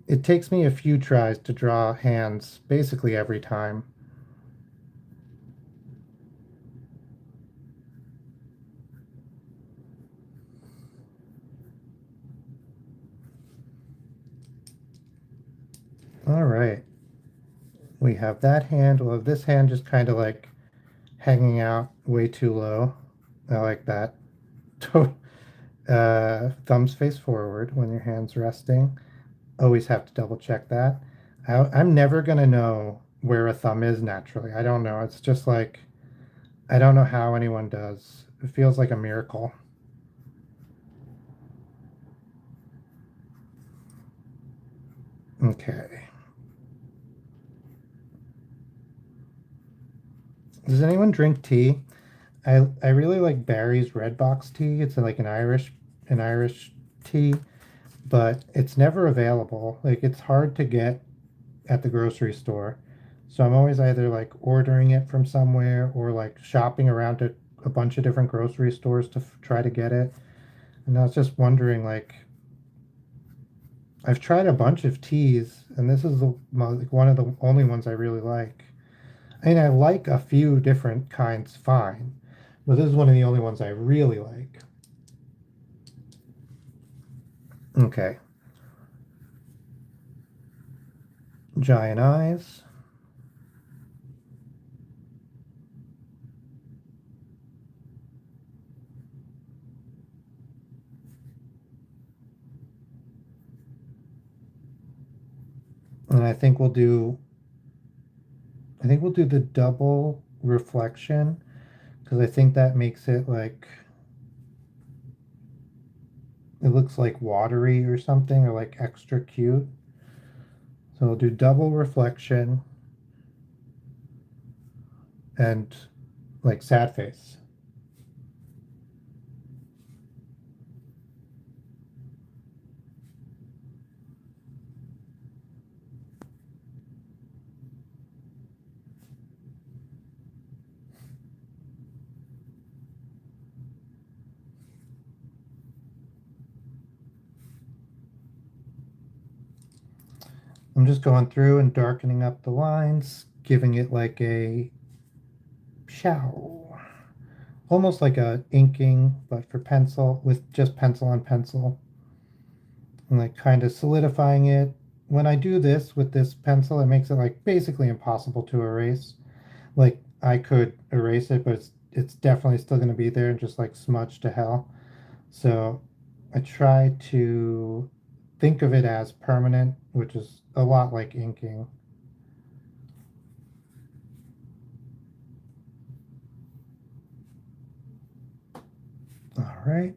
It takes me a few tries to draw hands basically every time. All right. We have that hand. We'll have this hand just kind of like hanging out way too low. I like that. Thumbs face forward when your hand's resting. Always have to double check that. I'm never gonna know where a thumb is naturally. I don't know. It's just like, I don't know how anyone does. It feels like a miracle. Okay. Does anyone drink tea? I really like Barry's Red Box tea. It's like an Irish tea, but it's never available. Like it's hard to get at the grocery store. So I'm always either like ordering it from somewhere or like shopping around to a bunch of different grocery stores to try to get it. And I was just wondering, like, I've tried a bunch of teas, and this is like one of the only ones I really like. I mean, I like a few different kinds fine, but this is one of the only ones I really like. Okay, giant eyes. And I think we'll do the double reflection because I think that makes it like, it looks like watery or something or like extra cute. So we'll do double reflection and like sad face. I'm just going through and darkening up the lines, giving it like a shadow, almost like a inking, but for pencil with just pencil on pencil, and like kind of solidifying it. When I do this with this pencil, it makes it like basically impossible to erase. Like I could erase it, but it's definitely still going to be there and just like smudge to hell. So I try to think of it as permanent, which is a lot like inking. All right.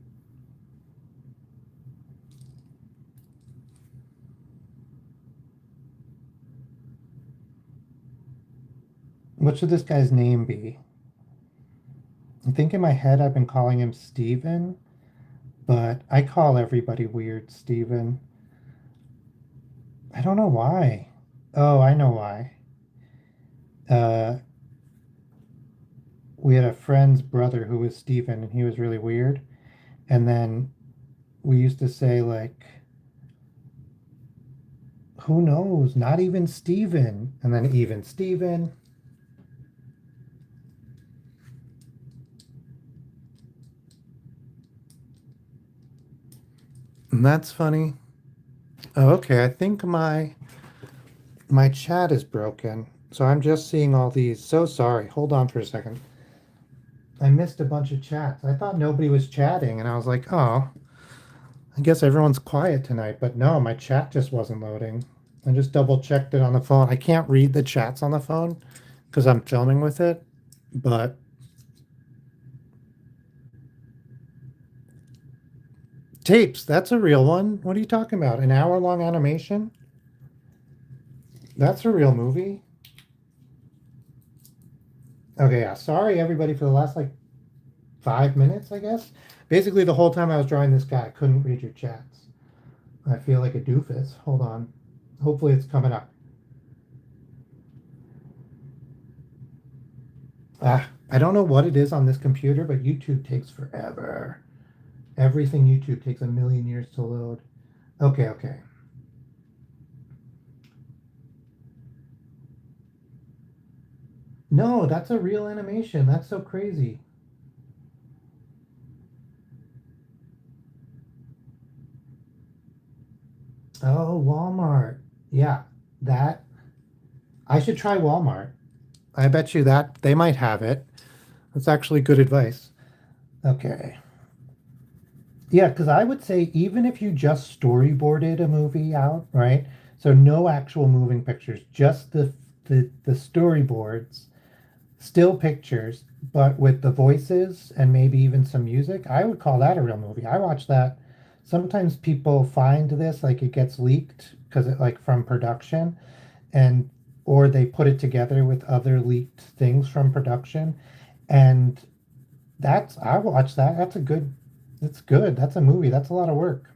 What should this guy's name be? I think in my head I've been calling him Steven, but I call everybody weird Steven. I don't know why. Oh, I know why. Uh, we had a friend's brother who was Steven, and he was really weird. And then we used to say, like, who knows? Not even Steven. And then even Steven. And that's funny. Oh, okay. I think my chat is broken. So I'm just seeing all these. So sorry. Hold on for a second. I missed a bunch of chats. I thought nobody was chatting, and I was like, oh, I guess everyone's quiet tonight. But no, my chat just wasn't loading. I just double checked it on the phone. I can't read the chats on the phone because I'm filming with it. But tapes, that's a real one. What are you talking about? An hour-long animation? That's a real movie. Okay, yeah. Sorry, everybody, for the last like 5 minutes, I guess. Basically, the whole time I was drawing this guy, I couldn't read your chats. I feel like a doofus. Hold on. Hopefully, it's coming up. I don't know what it is on this computer, but YouTube takes forever. Everything YouTube takes a million years to load. Okay, okay. No, that's a real animation. That's so crazy. Oh, Walmart. Yeah, that. I should try Walmart. I bet you that they might have it. That's actually good advice. Okay. Yeah, because I would say even if you just storyboarded a movie out, right? So no actual moving pictures, just the storyboards, still pictures, but with the voices and maybe even some music, I would call that a real movie. I watch that. Sometimes people find this like it gets leaked because it like from production and or they put it together with other leaked things from production and that's I watch that. That's good. That's a movie. That's a lot of work.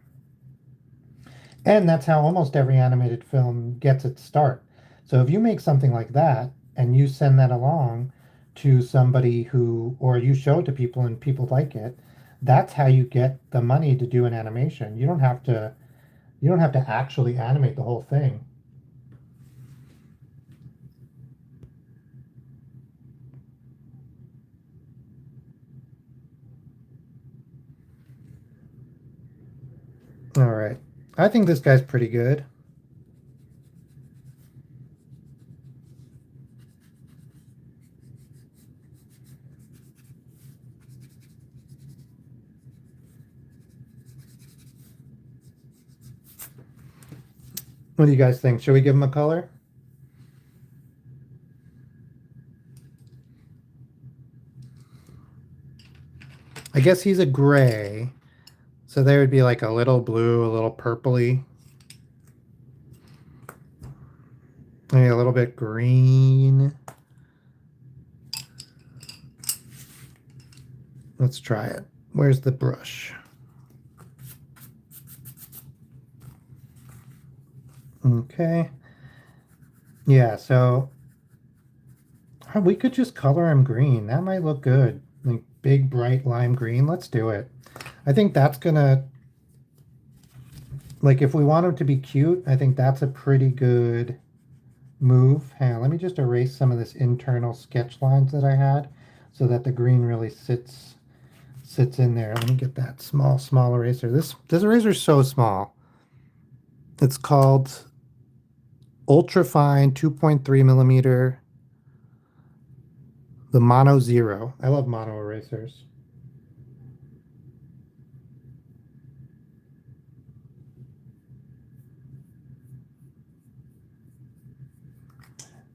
And that's how almost every animated film gets its start. So if you make something like that and you send that along to somebody who, or you show it to people and people like it, that's how you get the money to do an animation. You don't have to actually animate the whole thing. All right. I think this guy's pretty good. What do you guys think? Should we give him a color? I guess he's a gray. So there would be like a little blue, a little purpley, maybe a little bit green. Let's try it. Where's the brush? Okay. Yeah, so we could just color him green. That might look good. Like big, bright lime green. Let's do it. I think that's gonna, like if we want him to be cute, I think that's a pretty good move. Hang on, let me just erase some of this internal sketch lines that I had so that the green really sits in there. Let me get that small eraser. This eraser is so small. It's called ultra fine 2.3 millimeter, the mono zero. I love mono erasers.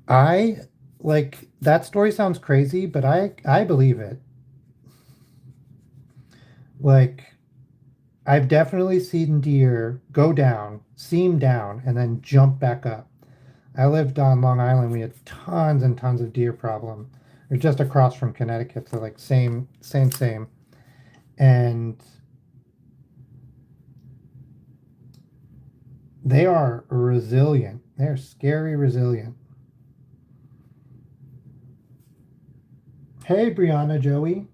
I like that story sounds crazy, but I believe it. Like I've definitely seen deer go down, seam down, and then jump back up. I lived on Long Island. We had tons and tons of deer problem. We're just across from Connecticut, so like same. And they are resilient. They're scary resilient. Hey, Brianna, Joey.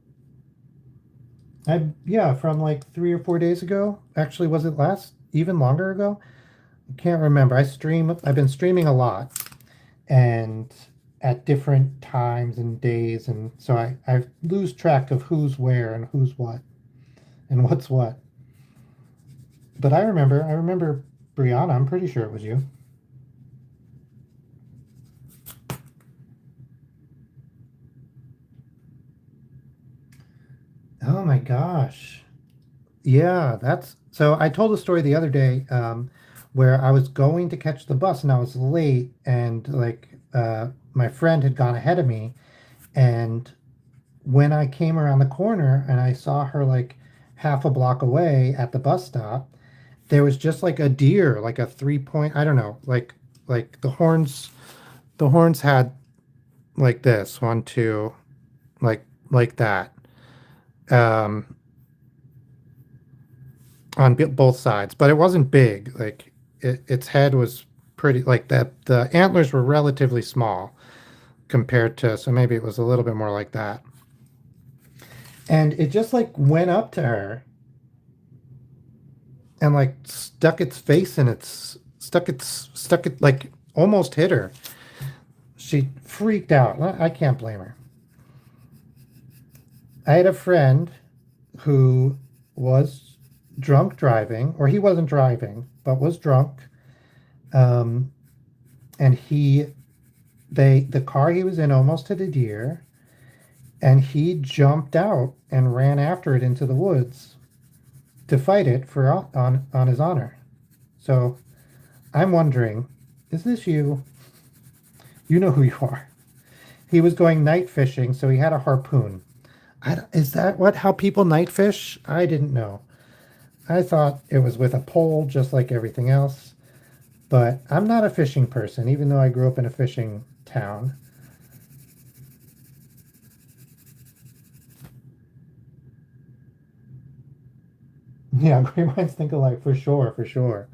Yeah, from like 3 or 4 days ago. Actually, was it last even longer ago? I can't remember. I've been streaming a lot and at different times and days and so I lose track of who's where and who's what and what's what. But I remember Brianna, I'm pretty sure it was you. Oh my gosh. Yeah, that's so I told a story the other day where I was going to catch the bus and I was late and like my friend had gone ahead of me and when I came around the corner and I saw her like half a block away at the bus stop, there was just like a deer, like a 3 point, I don't know, like the horns had like this, one, two, like that. um, on both sides, but it wasn't big. Like its head was pretty, like that. The antlers were relatively small compared to, so maybe it was a little bit more like that. And it just like went up to her and like stuck its face in its stuck it like almost hit her. She freaked out. I can't blame her. I had a friend who was drunk driving, or he wasn't driving, but was drunk. Um, and the car he was in almost hit a deer, and he jumped out and ran after it into the woods to fight it for on his honor. So I'm wondering, is this you? You know who you are. He was going night fishing, so he had a harpoon. Is that how people night fish? I didn't know. I thought it was with a pole, just like everything else. But I'm not a fishing person, even though I grew up in a fishing town. Yeah, great minds think alike for sure, for sure.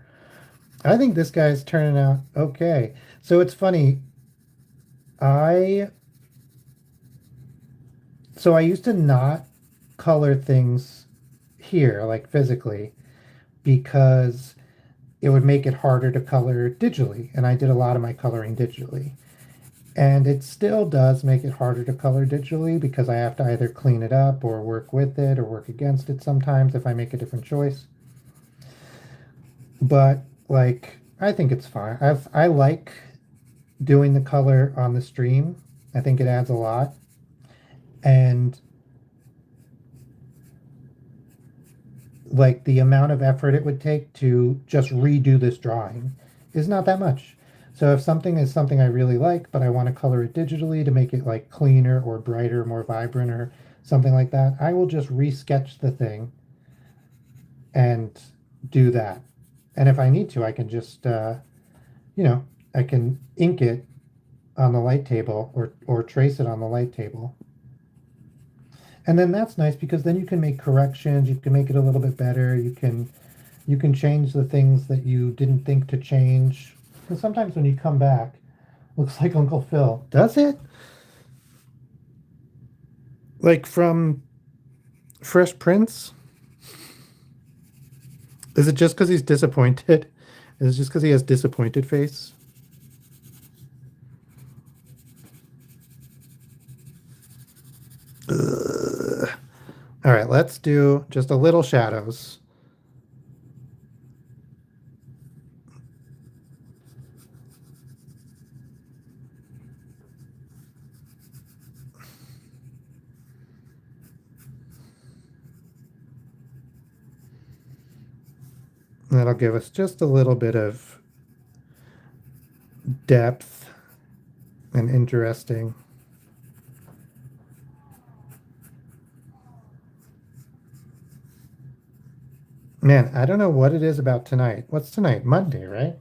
I think this guy's turning out okay. So it's funny. I I used to not color things here, like physically, because it would make it harder to color digitally. And I did a lot of my coloring digitally. And it still does make it harder to color digitally because I have to either clean it up or work with it or work against it sometimes if I make a different choice. But like I think it's fine. I like doing the color on the stream. I think it adds a lot. And like the amount of effort it would take to just redo this drawing is not that much. So if something is something I really like, but I want to color it digitally to make it like cleaner or brighter, more vibrant or something like that, I will just resketch the thing and do that. And if I need to, I can just, you know, I can ink it on the light table or trace it on the light table. And then that's nice because then you can make corrections, you can make it a little bit better, you can change the things that you didn't think to change. Because sometimes when you come back, looks like Uncle Phil. Does it? Like from Fresh Prince? Is it just because he's disappointed? Is it just because he has disappointed face? Ugh. All right, let's do just a little shadows. That'll give us just a little bit of depth and interesting. Man, I don't know what it is about tonight. What's tonight? Monday, right?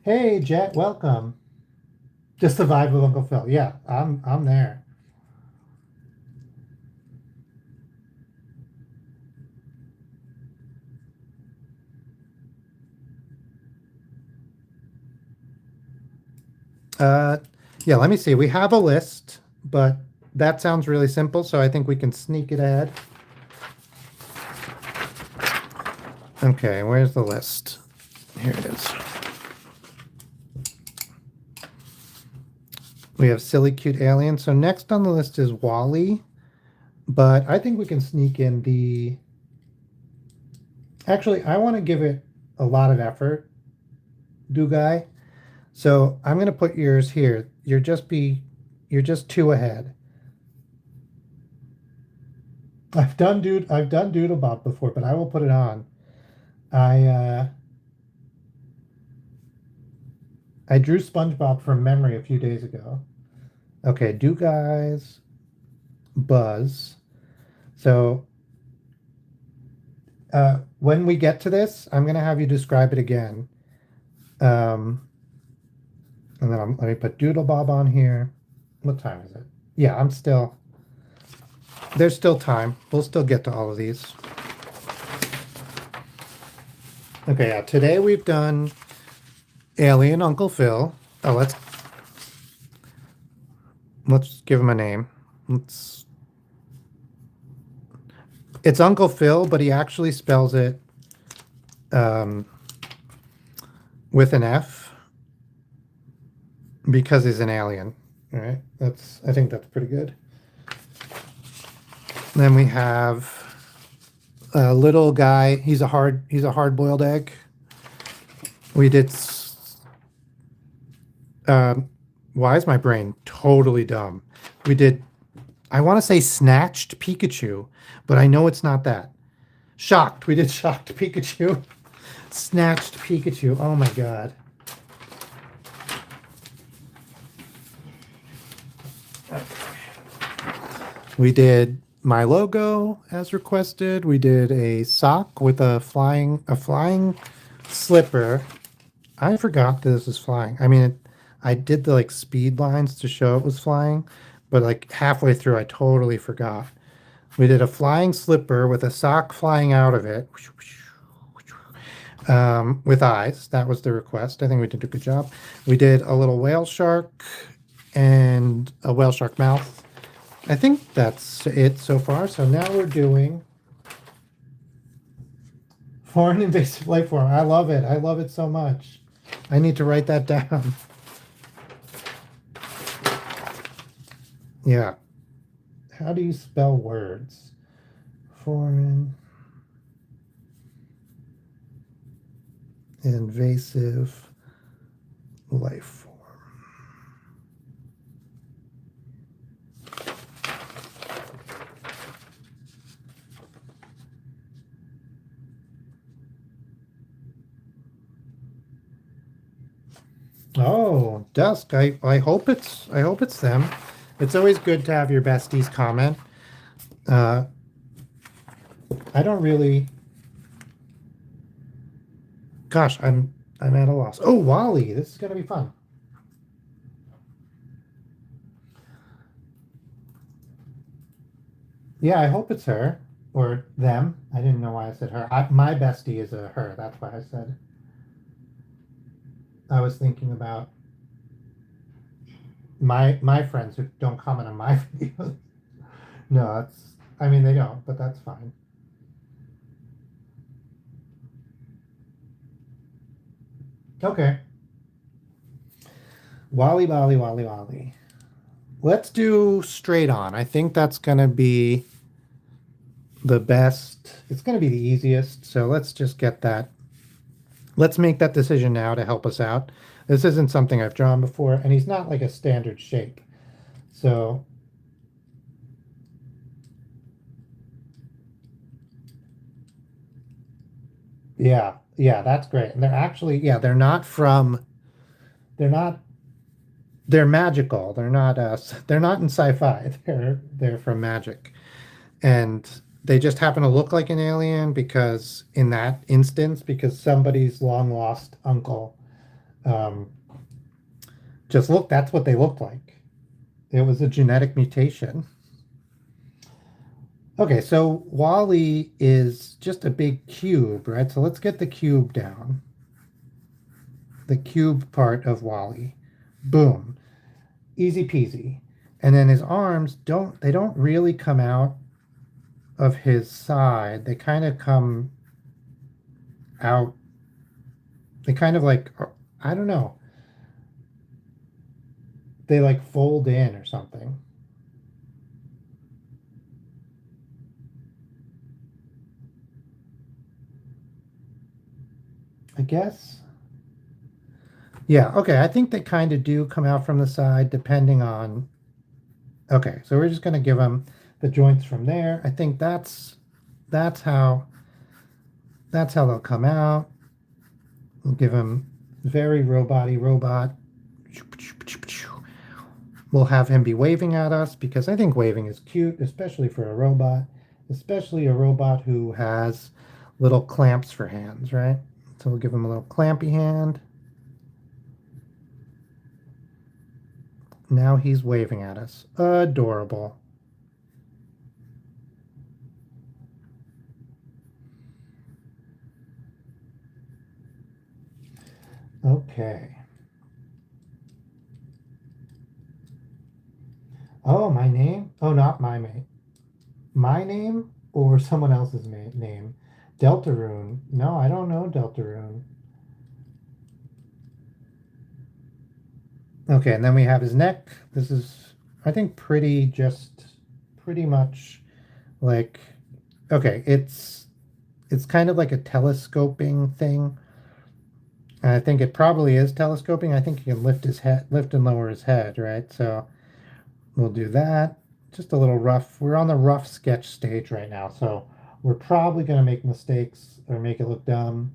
Hey, Jet, welcome. Just the vibe with Uncle Phil. Yeah, I'm there. Uh, yeah, let me see. We have a list, but that sounds really simple, so I think we can sneak it ahead. Okay, where's the list? Here it is. We have Silly Cute Alien. So next on the list is Wally, but I think we can sneak in the... Actually, I want to give it a lot of effort, do guy. So I'm going to put yours here. You're just two ahead. I've done Doodlebop before, but I will put it on. I drew SpongeBob from memory a few days ago. Okay, do guys Buzz. So when we get to this, I'm going to have you describe it again. And then let me put Doodlebob on here. What time is it? Yeah, I'm still. There's still time. We'll still get to all of these. Okay, yeah, today we've done Alien Uncle Phil. Oh, let's give him a name. Let's It's Uncle Phil, but he actually spells it um, with an F because he's an alien. All right, I think that's pretty good. Then we have a little guy. He's a hard-boiled egg. We did. Why is my brain totally dumb? We did. I want to say snatched Pikachu, but I know it's not that. Shocked. We did shocked Pikachu. Snatched Pikachu. Oh my god. We did my logo as requested. We did a sock with a flying slipper. I forgot this was flying. I mean, I did the like speed lines to show it was flying, but like halfway through, I totally forgot. We did a flying slipper with a sock flying out of it, with eyes. That was the request. I think we did a good job. We did a little whale shark and a whale shark mouth. I think that's it so far. So now we're doing foreign invasive life form. I love it. I love it so much. I need to write that down. Yeah. How do you spell words? Foreign invasive life form. Oh, Dusk. I hope it's them. It's always good to have your besties comment. I don't really. Gosh, I'm at a loss. Oh, Wally, this is gonna be fun. Yeah, I hope it's her or them. I didn't know why I said her. My bestie is a her. That's why I said. I was thinking about my friends who don't comment on my videos. No, that's. I mean, they don't, but that's fine. Okay. Wally, Wally, Wally, Wally. Let's do straight on. I think that's gonna be the best. It's gonna be the easiest. So let's just get that. Let's make that decision now to help us out. This isn't something I've drawn before, and he's not like a standard shape. So yeah, that's great. And they're actually, yeah, they're not, they're magical. They're not in sci-fi. They're from magic. And they just happen to look like an alien because in that instance, because somebody's long lost uncle, um, just look, that's what they looked like. It was a genetic mutation. Okay, so Wally is just a big cube, right? So let's get the cube down. The cube part of Wally. Boom. Easy peasy. And then his arms they don't really come out of his side. They kind of come out. They kind of like, I don't know. They like fold in or something. I guess. Yeah, okay. I think they kind of do come out from the side depending on. Okay, so we're just going to give them the joints from there. I think that's how they'll come out. We'll give them very robot-y robot. We'll have him be waving at us because I think waving is cute, especially for a robot, especially a robot who has little clamps for hands, right? So we'll give him a little clampy hand. Now he's waving at us. Adorable. Okay. Oh, my name? Oh, not my mate. My name or someone else's name? Deltarune. No, I don't know Deltarune. Okay, and then we have his neck. This is, I think, pretty much like, okay, it's kind of like a telescoping thing. And I think it probably is telescoping. I think he can lift and lower his head, right? So we'll do that. Just a little rough. We're on the rough sketch stage right now, so we're probably gonna make mistakes or make it look dumb.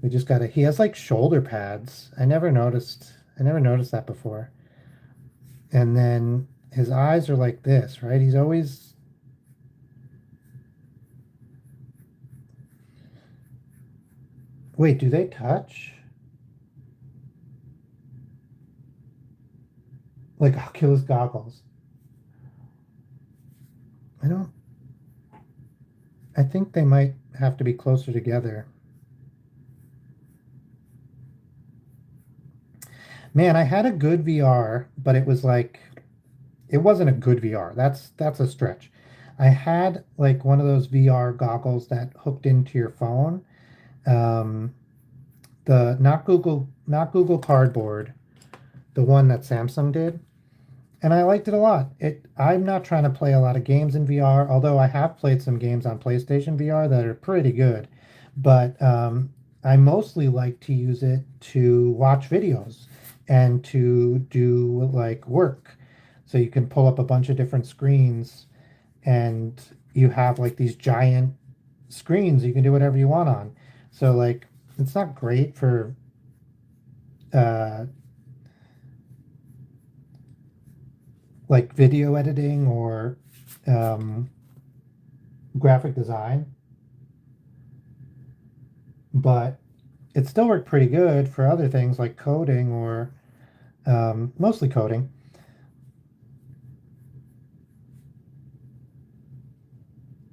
We just gotta. He has like shoulder pads. I never noticed. I never noticed that before. And then his eyes are like this, right? He's always. Wait, do they touch? Like Oculus goggles. I don't. I think they might have to be closer together. Man, I had a good VR, but it was like it wasn't a good VR. That's a stretch. I had like one of those VR goggles that hooked into your phone. Um, the not Google Cardboard, the one that Samsung did, and I liked it a lot. I'm not trying to play a lot of games in VR, although I have played some games on PlayStation VR that are pretty good. But I mostly like to use it to watch videos and to do like work. So you can pull up a bunch of different screens and you have like these giant screens you can do whatever you want on. So like it's not great for uh, like video editing or um, graphic design, but it still worked pretty good for other things like coding or mostly coding.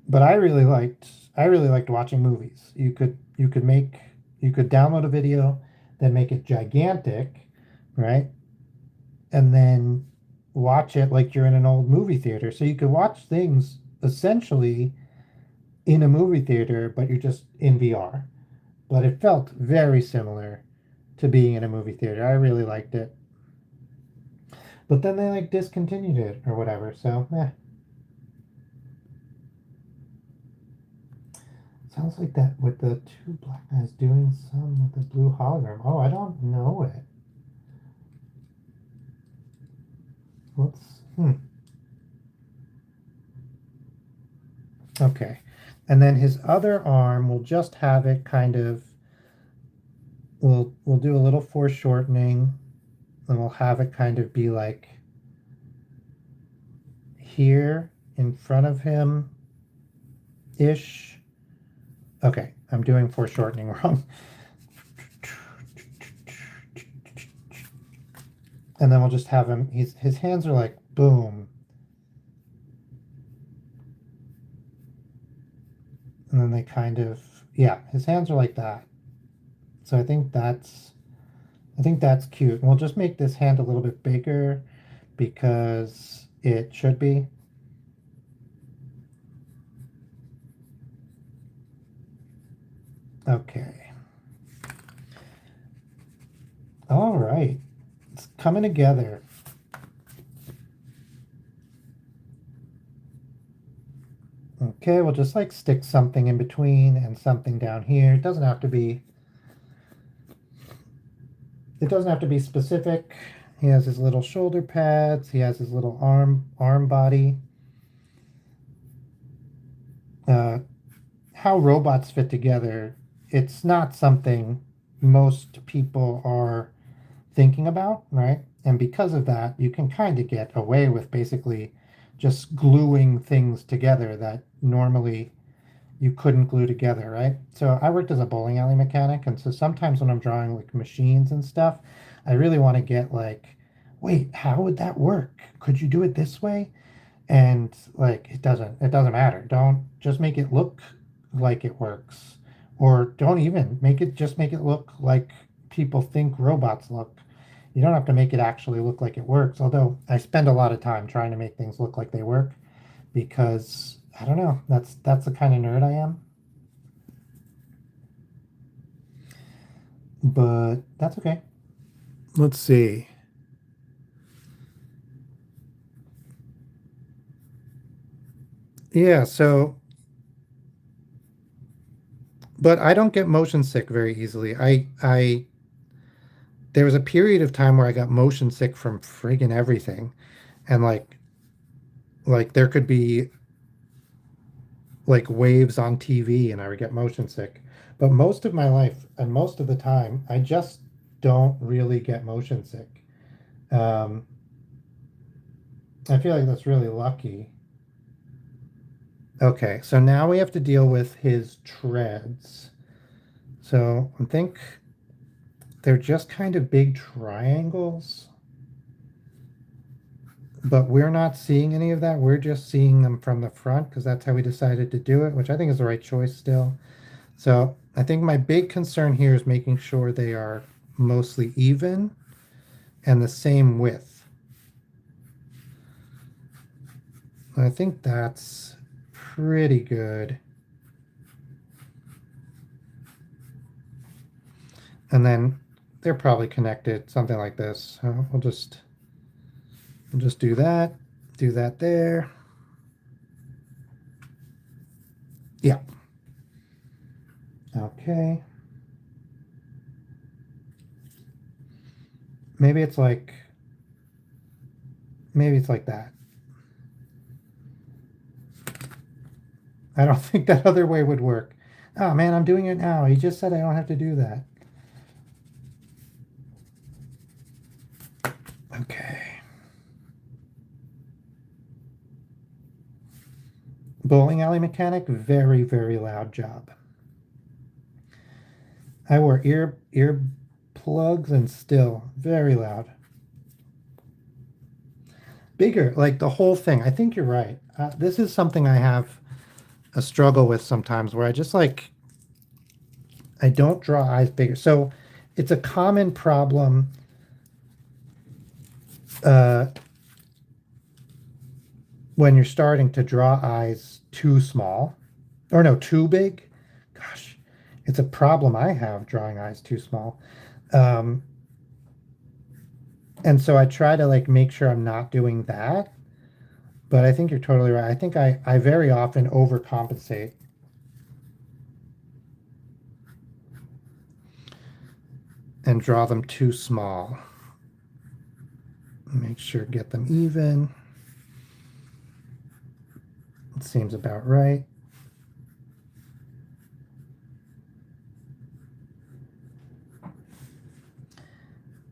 But I really liked watching movies. You could download a video, then make it gigantic, right? And then watch it like you're in an old movie theater. So you could watch things essentially in a movie theater, but you're just in VR. But it felt very similar to being in a movie theater. I really liked it. But then they like discontinued it or whatever. So, sounds like that with the two black guys doing some with the blue hologram. Oh, I don't know it. Whoops. Okay. And then his other arm, we'll just have it kind of, we'll do a little foreshortening and we'll have it kind of be like here in front of him ish. Okay, I'm doing foreshortening wrong. And then we'll just have him, his hands are like boom. And then they kind of, yeah, his hands are like that. So I think that's cute. And we'll just make this hand a little bit bigger because it should be. Okay. All right. It's coming together. Okay, we'll just like stick something in between and something down here. It doesn't have to be specific. He has his little shoulder pads, he has his little arm body. Uh, how robots fit together, it's not something most people are thinking about, right? And because of that, you can kind of get away with basically just gluing things together that normally you couldn't glue together, right? So I worked as a bowling alley mechanic, and so sometimes when I'm drawing like machines and stuff, I really want to get like, wait, how would that work? Could you do it this way? And like it doesn't matter. Don't just make it look like it works, or don't even make it just make it look like people think robots look. You don't have to make it actually look like it works. Although I spend a lot of time trying to make things look like they work because I don't know. That's the kind of nerd I am. But that's okay. Let's see. Yeah, so but I don't get motion sick very easily. I there was a period of time where I got motion sick from friggin' everything. And like there could be like waves on TV and I would get motion sick. But most of my life and most of the time, I just don't really get motion sick. Um, I feel like that's really lucky. Okay, so now we have to deal with his treads. So I think they're just kind of big triangles, but we're not seeing any of that. We're just seeing them from the front because that's how we decided to do it, which I think is the right choice still. So I think my big concern here is making sure they are mostly even and the same width. I think that's pretty good. And then they're probably connected, something like this. So we'll just do that there. Yeah. Okay. Maybe it's like that. I don't think that other way would work. Oh man, I'm doing it now. He just said I don't have to do that. Okay. Bowling alley mechanic, very, very loud job. I wore ear plugs and still very loud. Bigger, like the whole thing. I think you're right. This is something I have a struggle with sometimes where I just like I don't draw eyes bigger. So it's a common problem uh, when you're starting to draw eyes too small or no, too big. Gosh, it's a problem I have drawing eyes too small. Um, and so I try to like make sure I'm not doing that. But I think you're totally right. I think I very often overcompensate. And draw them too small. Make sure get them even. It seems about right.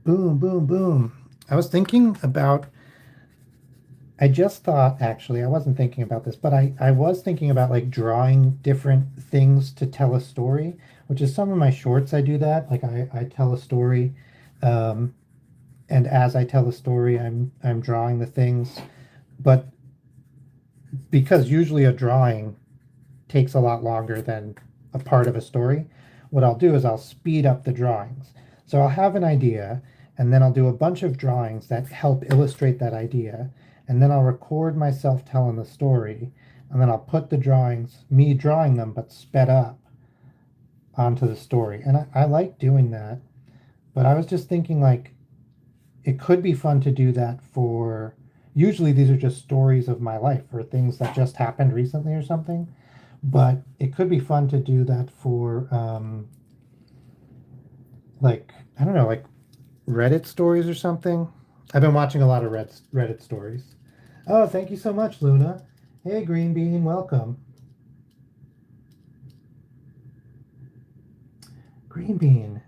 Boom, boom, boom. I was thinking about, I just thought actually, I wasn't thinking about this, but I was thinking about like drawing different things to tell a story, which is some of my shorts I do that. Like I tell a story, um, and as I tell the story, I'm drawing the things. But because usually a drawing takes a lot longer than a part of a story, what I'll do is I'll speed up the drawings. So I'll have an idea, and then I'll do a bunch of drawings that help illustrate that idea, and then I'll record myself telling the story, and then I'll put the drawings, me drawing them, but sped up onto the story. And I like doing that, but I was just thinking like it could be fun to do that for, usually these are just stories of my life or things that just happened recently or something. But it could be fun to do that for like I don't know, like Reddit stories or something. I've been watching a lot of Reddit stories. Oh, thank you so much, Luna. Hey, Green Bean, welcome. Green Bean.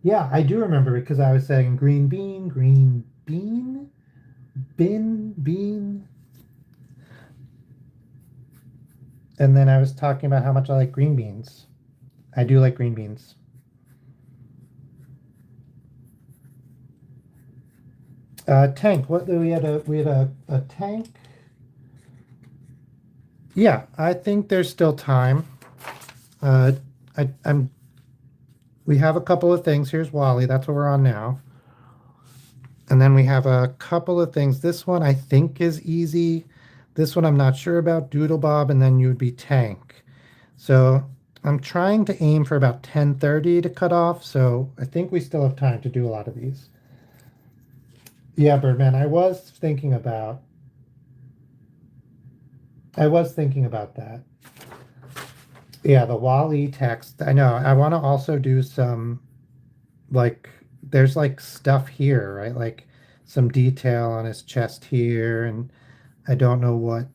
Yeah, I do remember because I was saying green bean, bean. And then I was talking about how much I like green beans. I do like green beans. Tank. What we had a tank. Yeah, I think there's still time. Uh, I'm we have a couple of things. Here's Wally. That's what we're on now. And then we have a couple of things. This one I think is easy. This one I'm not sure about, Doodle Bob, and then you would be Tank. So I'm trying to aim for about 10:30 to cut off, so I think we still have time to do a lot of these. Yeah, Birdman, I was thinking about that. Yeah, the Wall-E text. I know. I want to also do some, like, there's like stuff here, right? Like some detail on his chest here, and I don't know what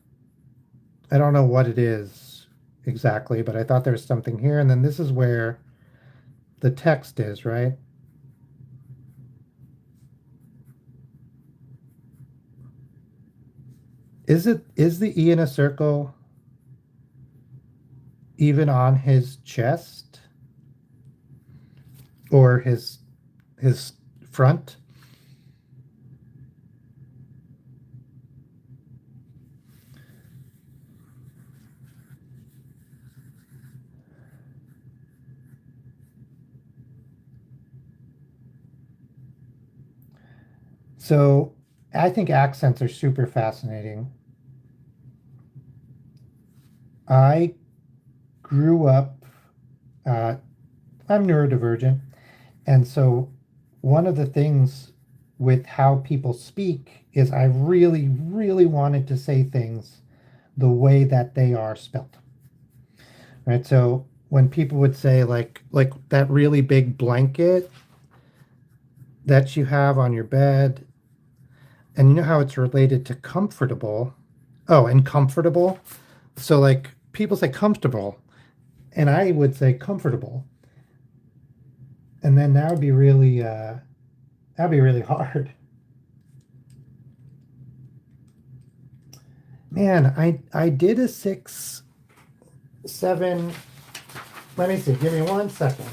it is exactly, but I thought there was something here, and then this is where the text is, right? Is the E in a circle even on his chest or his front? So I think accents are super fascinating. I grew up, uh, I'm neurodivergent, and so one of the things with how people speak is I really, really wanted to say things the way that they are spelt. Right? So when people would say like that really big blanket that you have on your bed, and you know how it's related to comfortable. Oh, and comfortable. So like people say comfortable, and I would say comfortable. And then that'd be really hard. Man, I did a 6, 7. Let me see. Give me 1 second.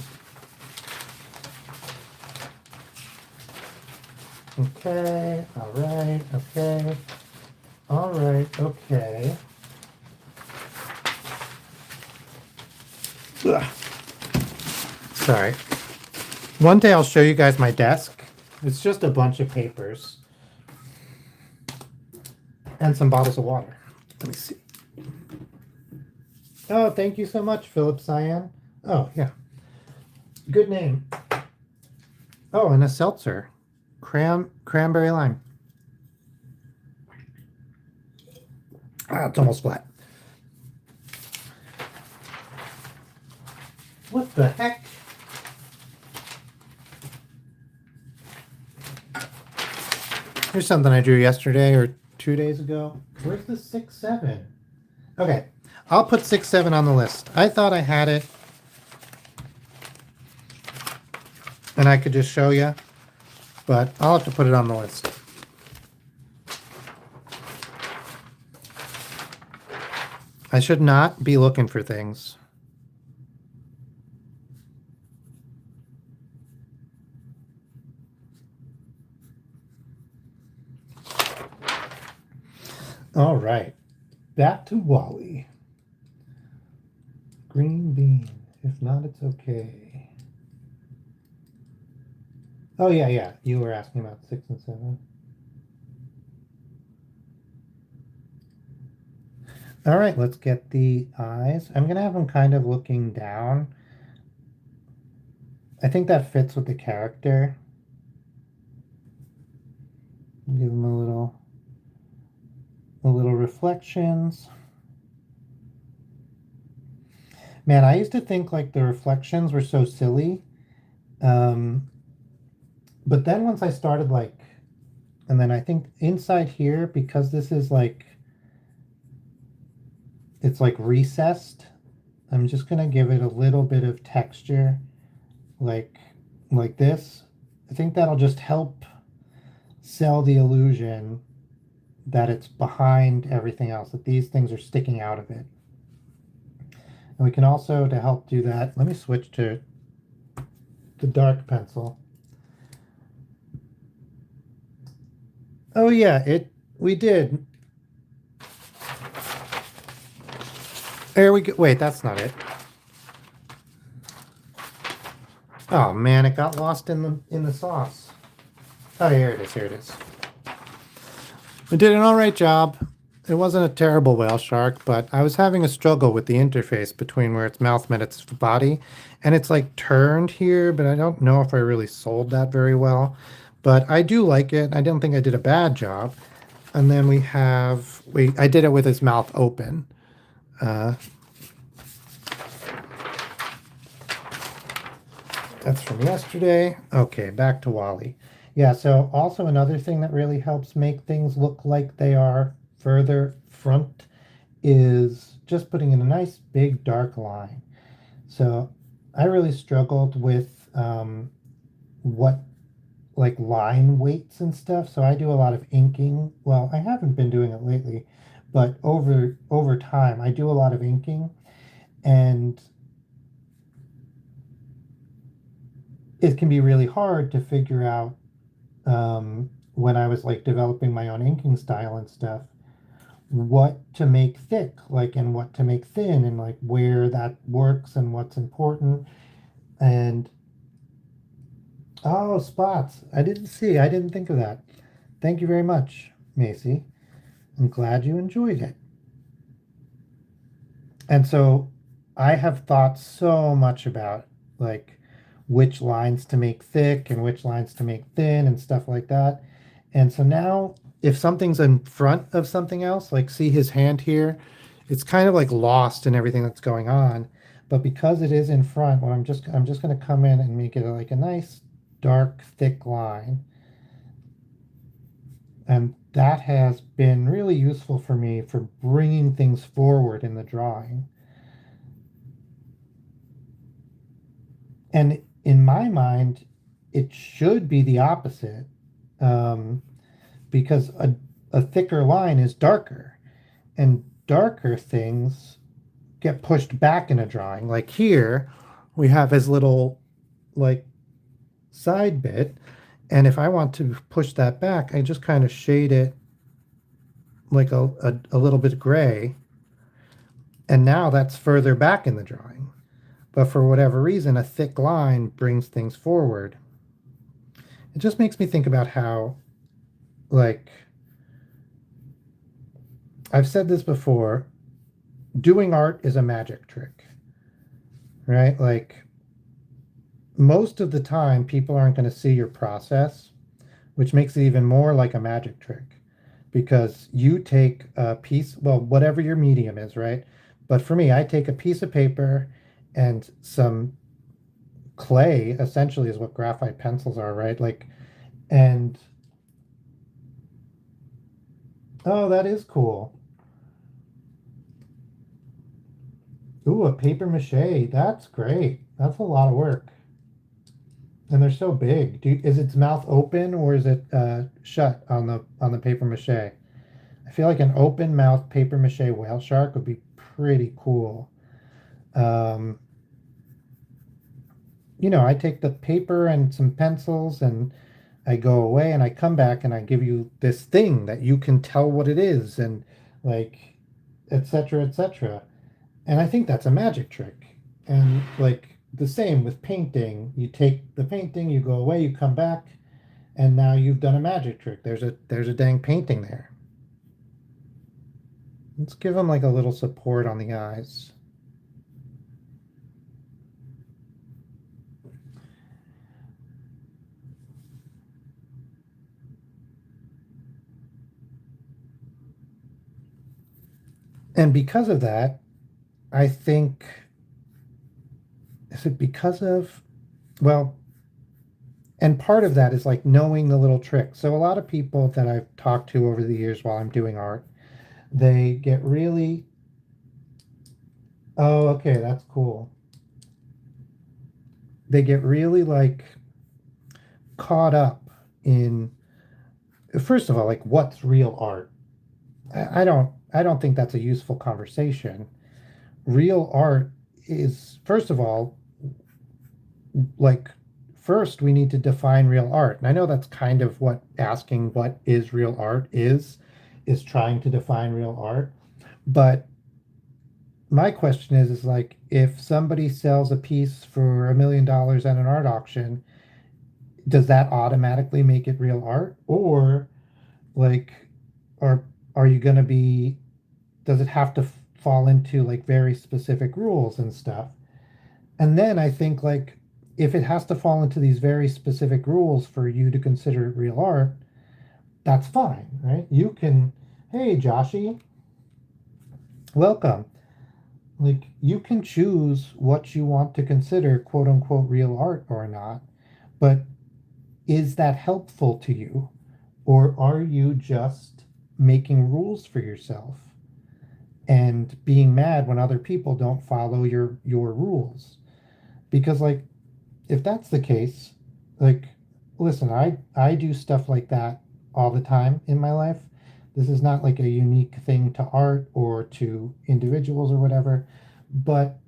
Okay. All right. Okay. All right. Okay. Ugh. Sorry. One day I'll show you guys my desk. It's just a bunch of papers and some bottles of water. Let me see. Oh, thank you so much, Philip Cyan. Oh, yeah. Good name. Oh, and a seltzer. Cranberry lime. Ah, it's almost flat. What the heck? Here's something I drew yesterday or 2 days ago. Where's the 6, 7? Okay, I'll put 6, 7 on the list. I thought I had it, and I could just show you, but I'll have to put it on the list. I should not be looking for things. All right, back to Wally. Green bean. If not, it's okay. Oh, yeah. You were asking about 6 and 7. All right, let's get the eyes. I'm going to have them kind of looking down. I think that fits with the character. Give them a little reflections. Man, I used to think like the reflections were so silly. But then once I started and then I think inside here, because this is it's like recessed, I'm just gonna give it a little bit of texture like this. I think that'll just help sell the illusion that it's behind everything else, that these things are sticking out of it. And we can also, to help do that, let me switch to the dark pencil. Oh yeah, we did. There we go. Wait, that's not it. Oh man, it got lost in the sauce. Oh, here it is. Here it is. I did an all right job. It wasn't a terrible whale shark, but I was having a struggle with the interface between where its mouth met its body. And it's like turned here, but I don't know if I really sold that very well. But I do like it. I don't think I did a bad job. And then I did it with his mouth open. Uh, that's from yesterday. Okay, back to Wally. Yeah, so also another thing that really helps make things look like they are further front is just putting in a nice big dark line. So I really struggled with what like line weights and stuff. So I do a lot of inking. Well, I haven't been doing it lately, but over time I do a lot of inking, and it can be really hard to figure out when I was like developing my own inking style and stuff, what to make thick, like, and what to make thin, and like where that works and what's important. And oh, spots. I didn't see. I didn't think of that. Thank you very much, Macy. I'm glad you enjoyed it. And so I have thought so much about like which lines to make thick and which lines to make thin and stuff like that. And so now if something's in front of something else, like see his hand here, it's kind of like lost in everything that's going on. But because it is in front, well, I'm just going to come in and make it like a nice dark thick line. And that has been really useful for me for bringing things forward in the drawing. And in my mind, it should be the opposite, um, because a thicker line is darker, and darker things get pushed back in a drawing. Like here, we have his little like side bit, and if I want to push that back, I just kind of shade it like a little bit gray, and now that's further back in the drawing. But for whatever reason, a thick line brings things forward. It just makes me think about how, like, I've said this before, doing art is a magic trick, right? Like, most of the time, people aren't going to see your process, which makes it even more like a magic trick because you take a piece, well, whatever your medium is, right? But for me, I take a piece of paper and some clay, essentially, is what graphite pencils are, right? Like, and oh, that is cool. Ooh, a paper mache. That's great. That's a lot of work. And they're so big. Is its mouth open or is it shut on the paper mache? I feel like an open mouth paper mache whale shark would be pretty cool. Um, I take the paper and some pencils and I go away and I come back and I give you this thing that you can tell what it is and like etc etc. And I think that's a magic trick. And like the same with painting, you take the painting, you go away, you come back, and now you've done a magic trick. There's a dang painting there. Let's give them like a little support on the eyes. And because of that, I think, is it because of, well, and part of that is like knowing the little tricks. So a lot of people that I've talked to over the years while I'm doing art, they get really, oh, okay, that's cool. They get really like caught up in, first of all, like what's real art? I don't think that's a useful conversation. Real art is, first of all, like first we need to define real art. And I know that's kind of what asking what is real art is trying to define real art. But my question is like, if somebody sells a piece for $1 million at an art auction, does that automatically make it real art? Or like, are are you going to be, does it have to fall into like very specific rules and stuff? And then I think like, if it has to fall into these very specific rules for you to consider it real art, that's fine, right? You can, hey Joshy, welcome. Like, you can choose what you want to consider quote unquote real art or not, but is that helpful to you? Or are you just making rules for yourself and being mad when other people don't follow your rules? Because like, if that's the case, like, listen, I do stuff like that all the time in my life. This is not like a unique thing to art or to individuals or whatever, but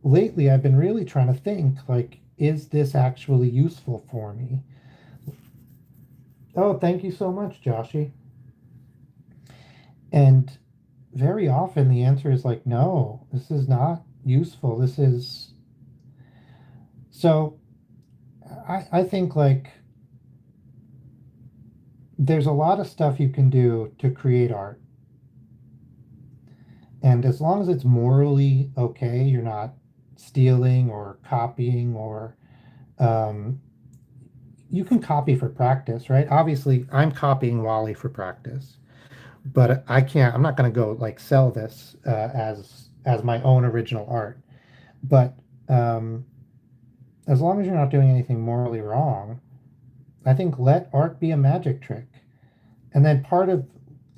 lately I've been really trying to think like, is this actually useful for me? Oh, thank you so much, Joshy. And very often the answer is like, no, this is not useful. This is so I think like there's a lot of stuff you can do to create art. And as long as it's morally okay, you're not stealing or copying or um, you can copy for practice, right? Obviously, I'm copying Wally for practice, but I can't. I'm not going to go like sell this as my own original art. But um, as long as you're not doing anything morally wrong, I think let art be a magic trick. And then part of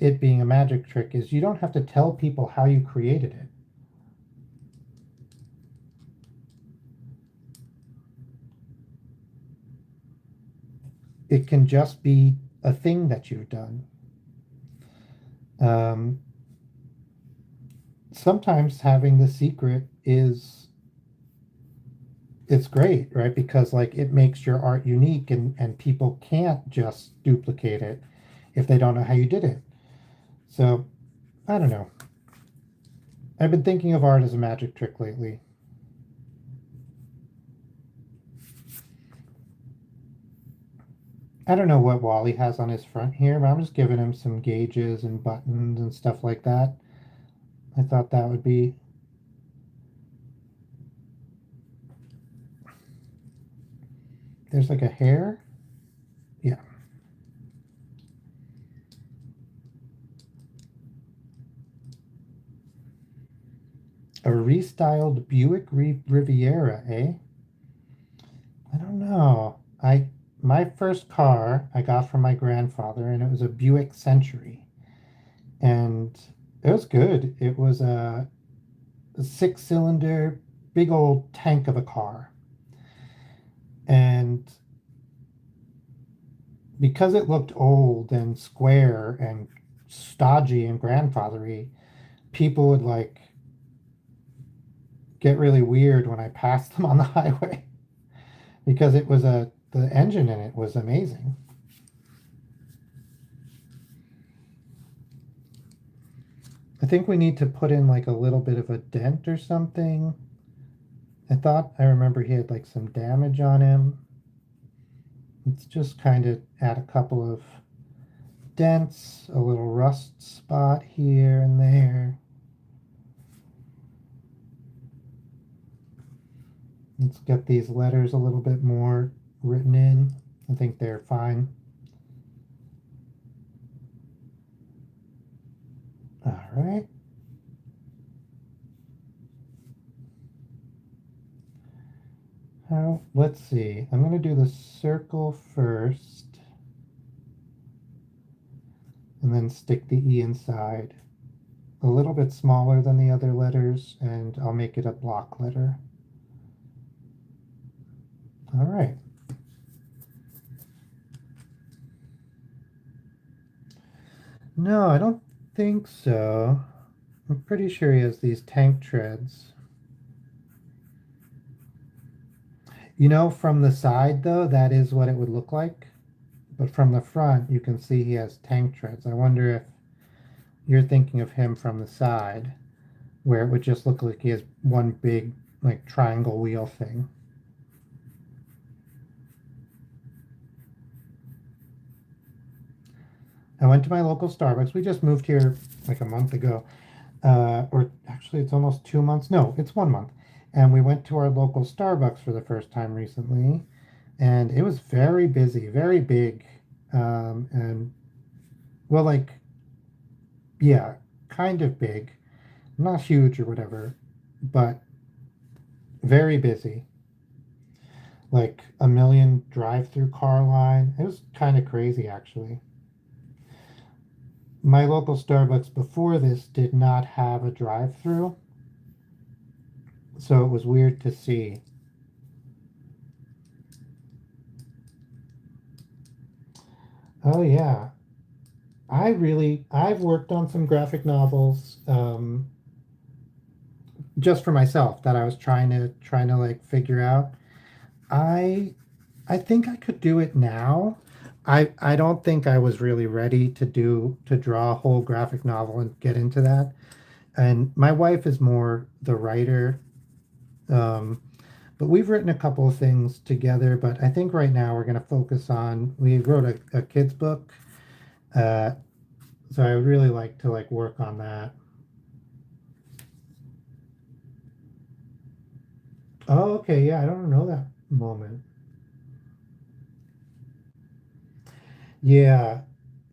it being a magic trick is you don't have to tell people how you created it. It can just be a thing that you've done. Um, Sometimes having the secret is it's great, right? Because like it makes your art unique and people can't just duplicate it if they don't know how you did it. So I don't know. I've been thinking of art as a magic trick lately. I don't know what Wally has on his front here, but I'm just giving him some gauges and buttons and stuff like that. I thought that would be. There's like a hair. Yeah. A restyled Buick Riviera, eh? I don't know. My first car I got from my grandfather, and it was a Buick Century, and it was good. It was a six-cylinder, big old tank of a car, and because it looked old and square and stodgy and grandfathery, people would like get really weird when I passed them on the highway because it was a the engine in it was amazing. I think we need to put in like a little bit of a dent or something. I thought I remember he had like some damage on him. Let's just kind of add a couple of dents, a little rust spot here and there. Let's get these letters a little bit more written in. I think they're fine. All right. Let's see. I'm going to do the circle first and then stick the E inside. A little bit smaller than the other letters, and I'll make it a block letter. All right. No, I don't think so. I'm pretty sure he has these tank treads. You know, from the side though, that is what it would look like. But from the front, you can see he has tank treads. I wonder if you're thinking of him from the side. where it would just look like he has one big like triangle wheel thing. I went to my local Starbucks. We just moved here like a month ago, or actually it's almost 2 months. No, it's 1 month. And we went to our local Starbucks for the first time recently, and it was very busy, very big, and well, like yeah, kind of big, not huge or whatever, but very busy. Like a million drive-through car line. It was kind of crazy, actually. My local Starbucks before this did not have a drive-through, so it was weird to see. Oh yeah, I've worked on some graphic novels, just for myself that I was trying to like figure out. I I think I could do it now. I don't think I was really ready to draw a whole graphic novel and get into that. And my wife is more the writer. Um, but we've written a couple of things together. But I think right now we're going to focus on, we wrote a kid's book. Uh, so I would really like to like work on that. Oh, okay. Yeah, I don't know that moment. Yeah.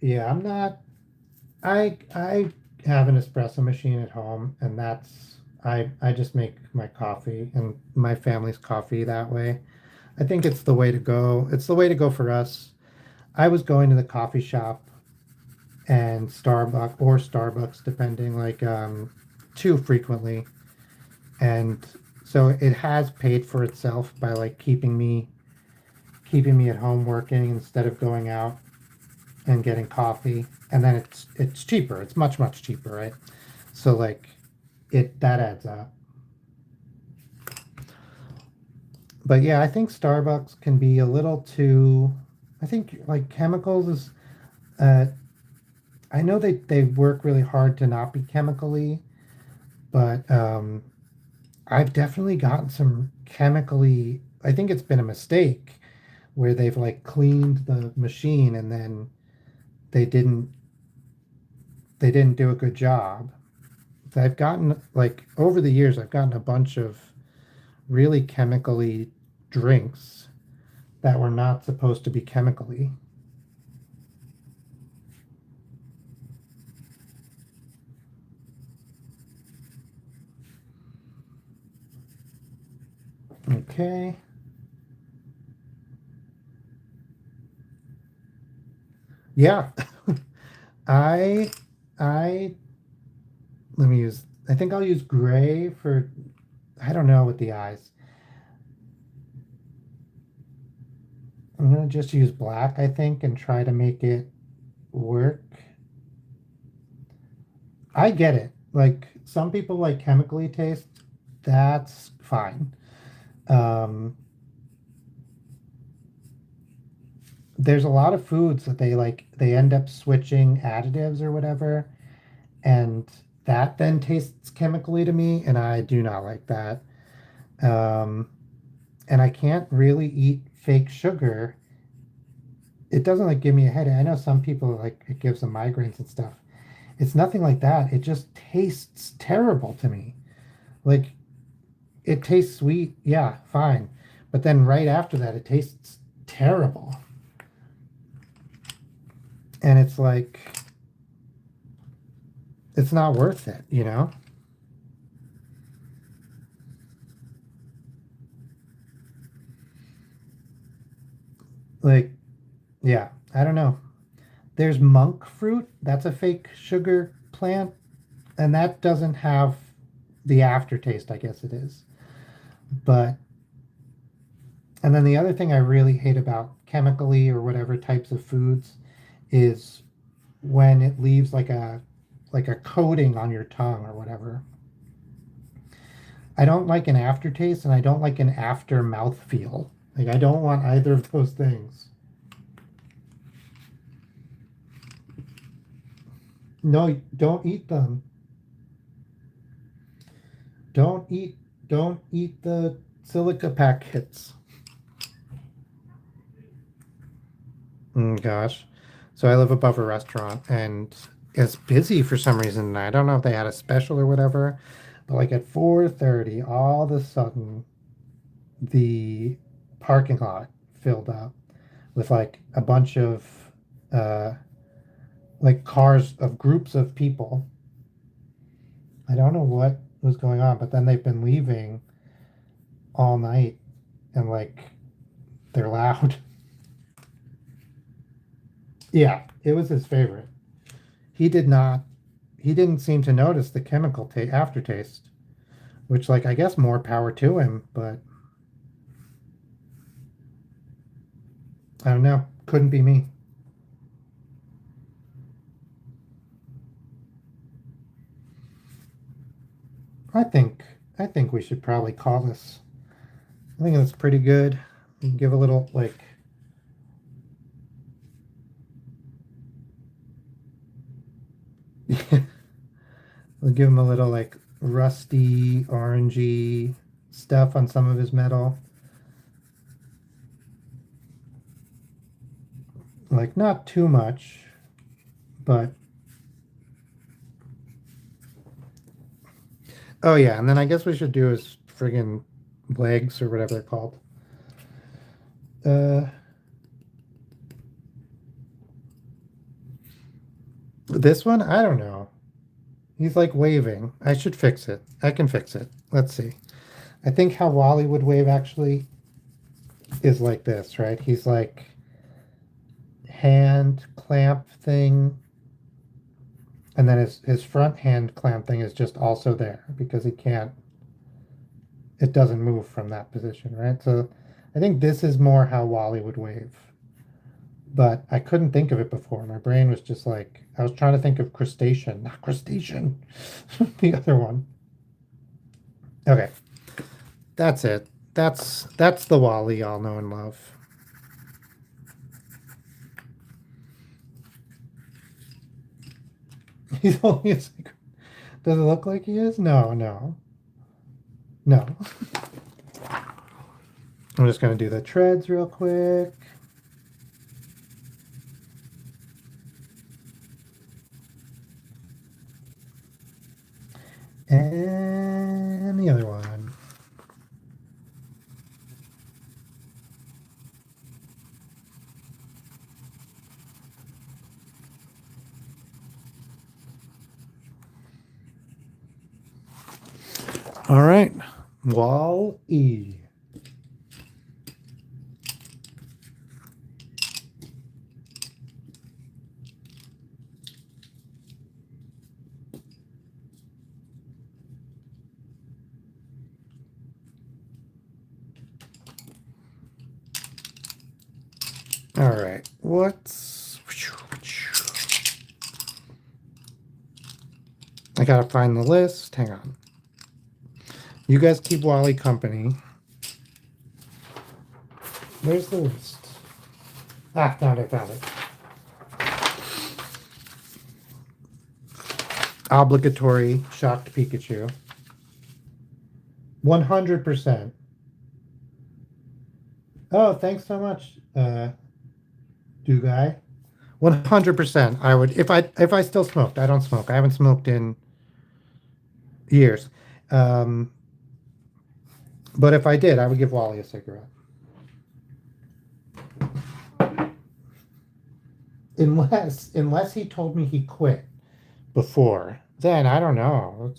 Yeah, I'm not, I have an espresso machine at home, and I just make my coffee and my family's coffee that way. I think it's the way to go. It's the way to go for us. I was going to the coffee shop and Starbucks depending, like too frequently, and so it has paid for itself by like keeping me at home working instead of going out and getting coffee. And then it's cheaper. It's much cheaper, right? So like it that adds up. But yeah, I think Starbucks can be a little too. I think like chemicals is. Uh, I know they work really hard to not be chemically, but I've definitely gotten some chemically. I think it's been a mistake where they've like cleaned the machine and then they didn't they didn't do a good job. So I've gotten like over the years I've gotten a bunch of really chemically drinks that were not supposed to be chemically. Okay. Yeah. I I let me use I think I'll use gray for I don't know with the eyes. I'm gonna just use black, I think, and try to make it work. I get it. Like some people like chemically taste, that's fine. Um, there's a lot of foods that they end up switching additives or whatever, and that then tastes chemically to me, and I do not like that. Um, and I can't really eat fake sugar. It doesn't like give me a headache. I know some people like it gives them migraines and stuff. It's nothing like that. It just tastes terrible to me. Like it tastes sweet, yeah, fine. But then right after that, it tastes terrible. And it's like, it's not worth it, you know? Like, yeah, I don't know. There's monk fruit. That's a fake sugar plant. And that doesn't have the aftertaste, I guess it is. But, and then the other thing I really hate about chemically or whatever types of foods is when it leaves like a coating on your tongue or whatever. I don't like an aftertaste and I don't like an after mouth feel. Like I don't want either of those things. No, don't eat them. Don't eat the silica packets. Gosh. So I live above a restaurant and it's busy for some reason. I don't know if they had a special or whatever, but like at 4:30, all of a sudden the parking lot filled up with like a bunch of uh like cars of groups of people. I don't know what was going on, but then they've been leaving all night and like they're loud. Yeah, it was his favorite. He did not he didn't seem to notice the chemical aftertaste, which like I guess more power to him, but I don't know. Couldn't be me. I think I think we should probably call this. I think that's pretty good. We can give a little like we'll give him a little like rusty, orangey stuff on some of his metal. Like not too much, but oh yeah, and then I guess we should do his friggin' legs or whatever they're called. Uh, this one, I don't know. He's like waving. I should fix it. I can fix it. Let's see. I think how Wally would wave actually is like this, right? He's like hand clamp thing, and then his front hand clamp thing is just also there because he can't, it doesn't move from that position, right? So I think this is more how Wally would wave. But I couldn't think of it before. My brain was just like, I was trying to think of crustacean, not crustacean, the other one. Okay, that's it. That's the Wally y'all know and love. He's only a secret. Does it look like he is? No, no, no. I'm just gonna do the treads real quick. And the other one. All right, Wall E. All right, what's... I gotta find the list. Hang on. You guys keep Wally company. Where's the list? Ah, found it, found it. Obligatory shocked Pikachu. 100%. Oh, thanks so much, do guy. 100%. I would if I still smoked. I don't smoke. I haven't smoked in years. Um, but if I did, I would give Wally a cigarette. Unless he told me he quit before. Then I don't know.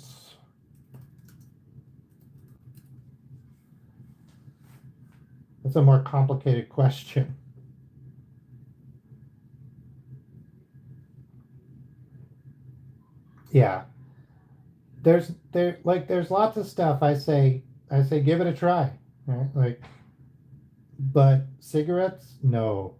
It's a more complicated question. Yeah. There's lots of stuff I say give it a try. Right? Like but cigarettes, no.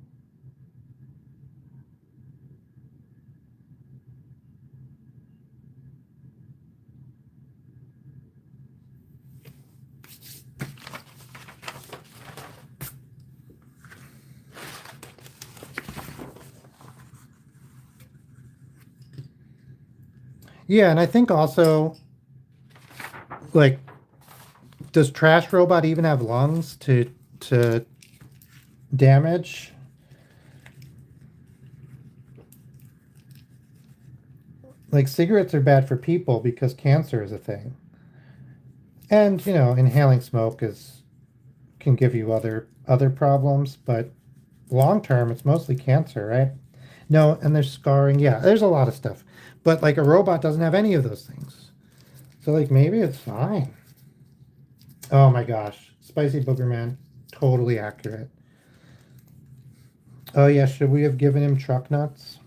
Yeah, and I think also Like, does Trash Robot even have lungs to damage? Like, cigarettes are bad for people because cancer is a thing. And, you know, inhaling smoke can give you other problems, but long term it's mostly cancer, right? No, and there's scarring. Yeah, there's a lot of stuff. But like a robot doesn't have any of those things. So like maybe it's fine. Oh my gosh. Spicy Booger Man. Totally accurate. Oh yeah, should we have given him truck nuts?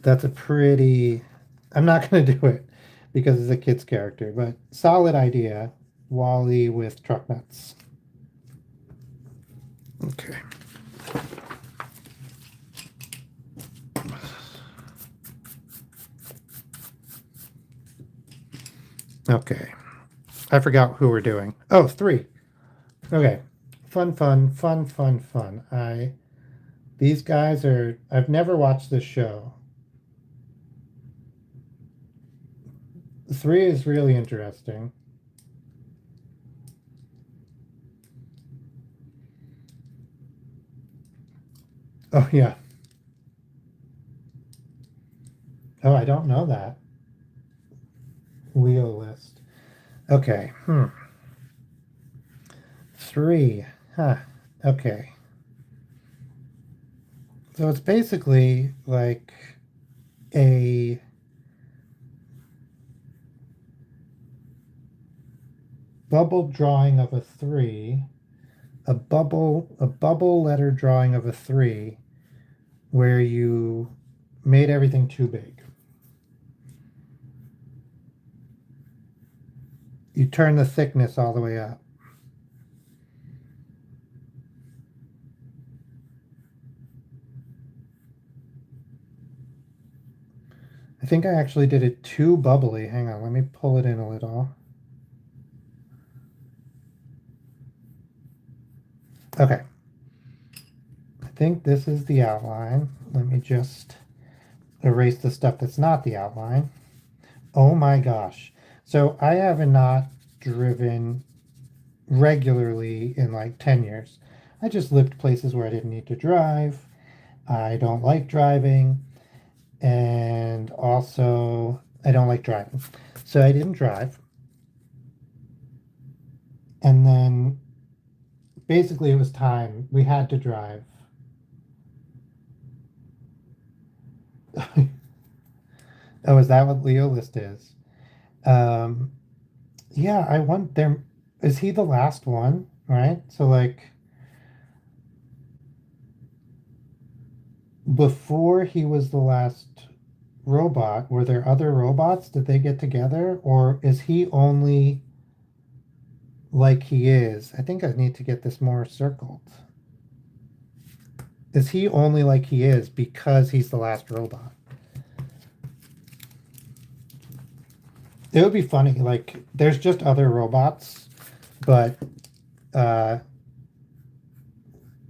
That's a pretty... I'm not going to do it because it's a kid's character, but solid idea. Wally with truck nuts. Okay. Okay. I forgot who we're doing. Oh, 3. Okay. Fun. These guys are... I've never watched this show. 3 is really interesting. Oh, yeah. Oh, I don't know that. Wheel list. Okay. 3. Huh. Okay. So it's basically like a bubble drawing of a 3, a bubble letter drawing of a 3, where you made everything too big. You turn the thickness all the way up. I think I actually did it too bubbly. Hang on, let me pull it in a little. Okay. I think this is the outline. Let me just erase the stuff that's not the outline. Oh my gosh. So I have not driven regularly in like 10 years. I just lived places where I didn't need to drive. I don't like driving. And also, I don't like driving. So I didn't drive. And then basically it was time. We had to drive. Oh, is that what Leo list is? Yeah, I want there. Is he the last one? Right? So like before he was the last robot, were there other robots? Did they get together? Or is he only like he is? I think I need to get this more circled. Is he only like he is because he's the last robot? It would be funny, like there's just other robots, but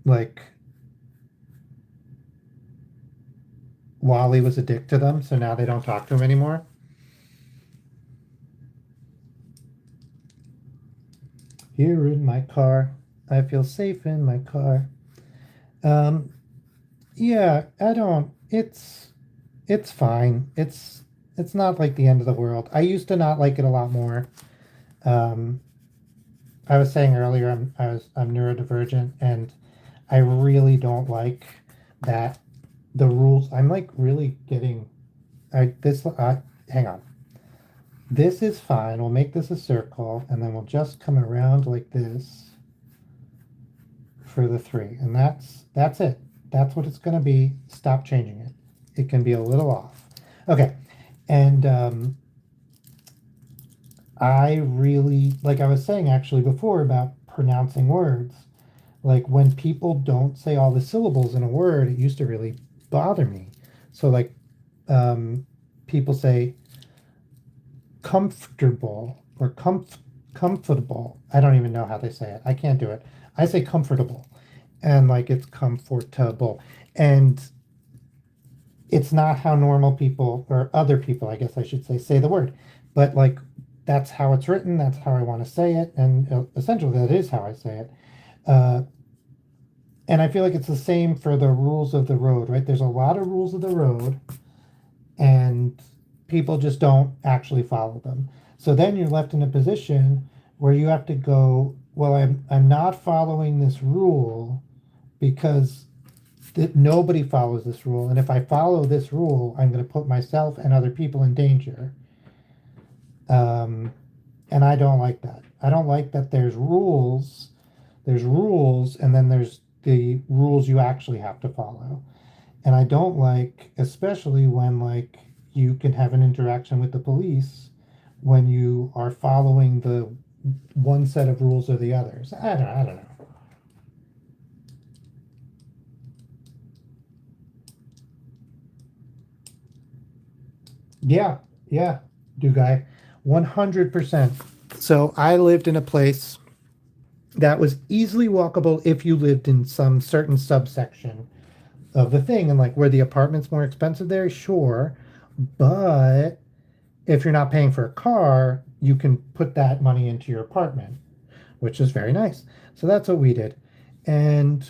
like Wally was a dick to them, so now they don't talk to him anymore. Here in my car, I feel safe in my car. Yeah, I don't. It's fine. It's not like the end of the world. I used to not like it a lot more. Um, I was saying earlier, I'm neurodivergent, and I really don't like that the rules. I'm like really getting. Hang on. This is fine. We'll make this a circle, and then we'll just come around like this for the 3, and that's it. That's what it's going to be. Stop changing it. It can be a little off. Okay, and I really, like I was saying actually before about pronouncing words, like when people don't say all the syllables in a word, it used to really bother me. So like people say comfortable or comfortable. I don't even know how they say it. I can't do it. I say comfortable, and like it's comfortable. And it's not how normal people, or other people, I guess I should say the word. But like, that's how it's written. That's how I want to say it. And essentially, that is how I say it. Uh, and I feel like it's the same for the rules of the road, right? There's a lot of rules of the road, and people just don't actually follow them. So then you're left in a position where you have to go, well, I'm not following this rule because that nobody follows this rule, and if I follow this rule, I'm going to put myself and other people in danger. Um, and I don't like that. I don't like that there's rules. There's rules, and then there's the rules you actually have to follow. And I don't like, especially when like you can have an interaction with the police when you are following the one set of rules or the others. I don't know. Yeah, yeah, do guy, 100%. So I lived in a place that was easily walkable if you lived in some certain subsection of the thing, and like where the apartment's more expensive there, sure, but if you're not paying for a car, you can put that money into your apartment, which is very nice. So that's what we did. And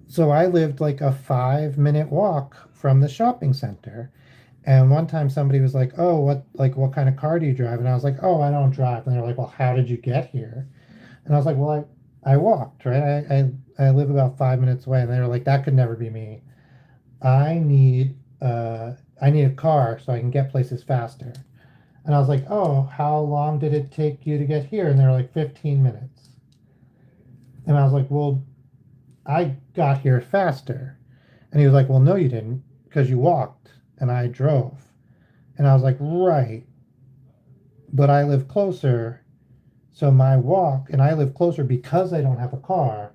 so I lived like a 5 minute walk from the shopping center. And one time somebody was like, "Oh, what kind of car do you drive?" And I was like, "Oh, I don't drive." And they're like, "Well, how did you get here?" And I was like, "Well, I walked, right? I live about 5 minutes away." And they were like, "That could never be me. I need I need a car so I can get places faster." And I was like, "Oh, how long did it take you to get here?" And they were like, 15 minutes. And I was like, "Well, I got here faster." And he was like, "Well, no, you didn't, because you walked and I drove." And I was like, "Right, but I live closer. So my walk, and I live closer because I don't have a car.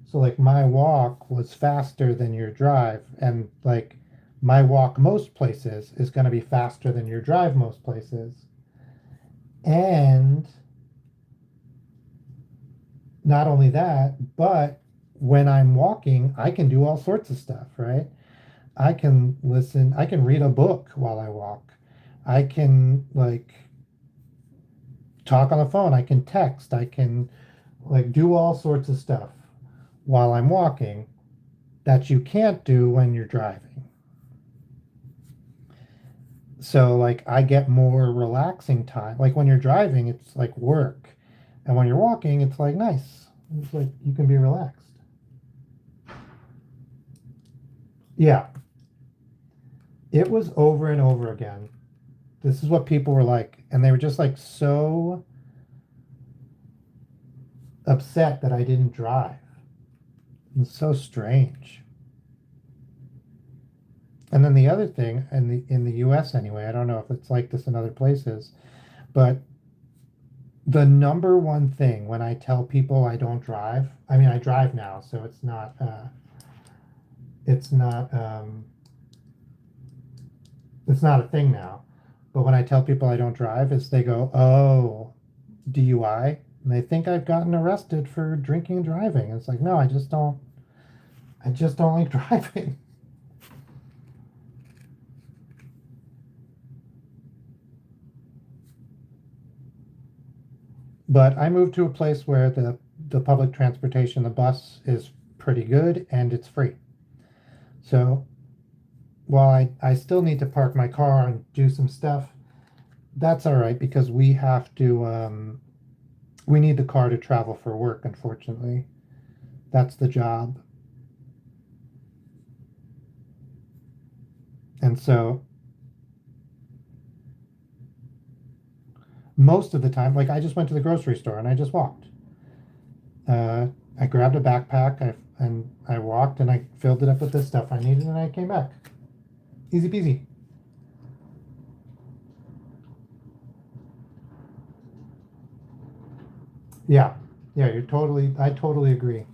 So like my walk was faster than your drive. And like my walk most places is going to be faster than your drive most places. And not only that, but when I'm walking, I can do all sorts of stuff, right? I can listen, I can read a book while I walk. I can like talk on the phone, I can text, I can like do all sorts of stuff while I'm walking that you can't do when you're driving. So like I get more relaxing time. Like when you're driving, it's like work. And when you're walking, it's like nice. It's like you can be relaxed. Yeah, it was over and over again. This is what people were like. And they were just like so upset that I didn't drive. It's so strange. And then the other thing, in the US anyway, I don't know if it's like this in other places, but the number one thing when I tell people I don't drive, I mean I drive now, so it's not it's not a thing now. But when I tell people I don't drive, is they go, "Oh, DUI," and they think I've gotten arrested for drinking and driving. It's like, no, I just don't like driving. But I moved to a place where the public transportation, the bus is pretty good and it's free. So while I still need to park my car and do some stuff, that's all right because we need the car to travel for work, unfortunately. That's the job. And so most of the time, like I just went to the grocery store and I just walked. I grabbed a backpack and I walked and I filled it up with the stuff I needed and I came back. Easy peasy. Yeah, yeah, I totally agree.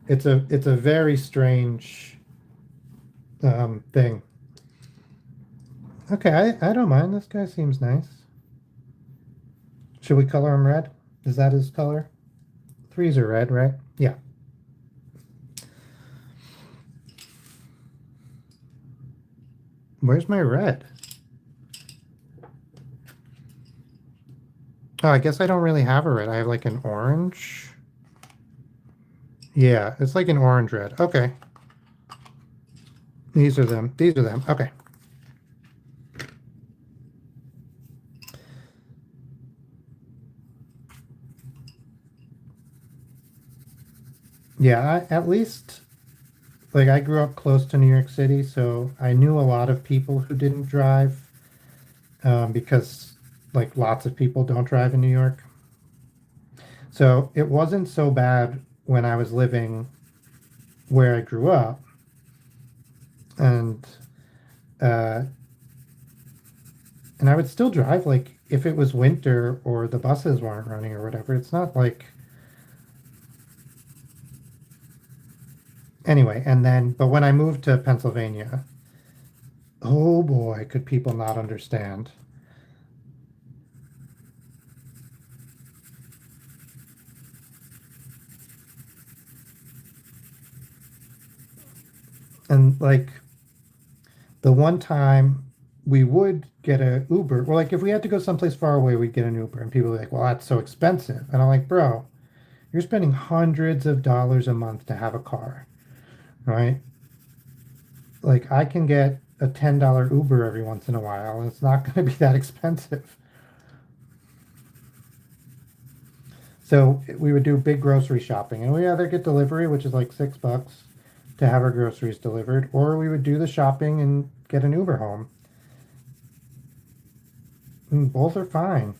It's a very strange thing. Okay, I don't mind. This guy seems nice. Should we color him red? Is that his color? Threes are red, right? Yeah. Where's my red? Oh, I guess I don't really have a red. I have like an orange. Yeah, it's like an orange red. Okay. These are them. These are them. Okay. Yeah, at least like I grew up close to New York City, so I knew a lot of people who didn't drive because like lots of people don't drive in New York. So it wasn't so bad when I was living where I grew up, and uh, and I would still drive like if it was winter or the buses weren't running or whatever. It's not like anyway. And then, but when I moved to Pennsylvania, oh boy, could people not understand. And like the one time we would get a Uber, well, like if we had to go someplace far away, we'd get an Uber, and people were like, "Well, that's so expensive." And I'm like, "Bro, you're spending hundreds of dollars a month to have a car, right? Like I can get a $10 Uber every once in a while, and it's not going to be that expensive." So we would do big grocery shopping, and we either get delivery, which is like $6 to have our groceries delivered, or we would do the shopping and get an Uber home. And both are fine.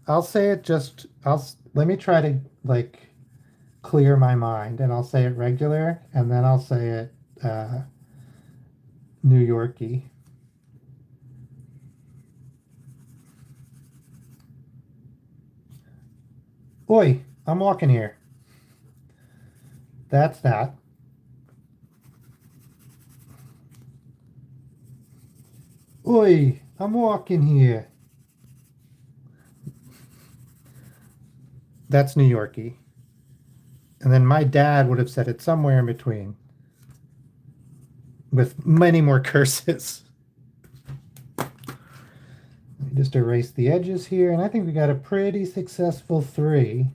I'll say it just, let me try to like clear my mind, and I'll say it regular, and then I'll say it New Yorkie. Oi, I'm walking here. That's that. Oi, I'm walking here. That's New Yorkie. And then my dad would have said it somewhere in between with many more curses. Let me just erase the edges here, and I think we got a pretty successful 3.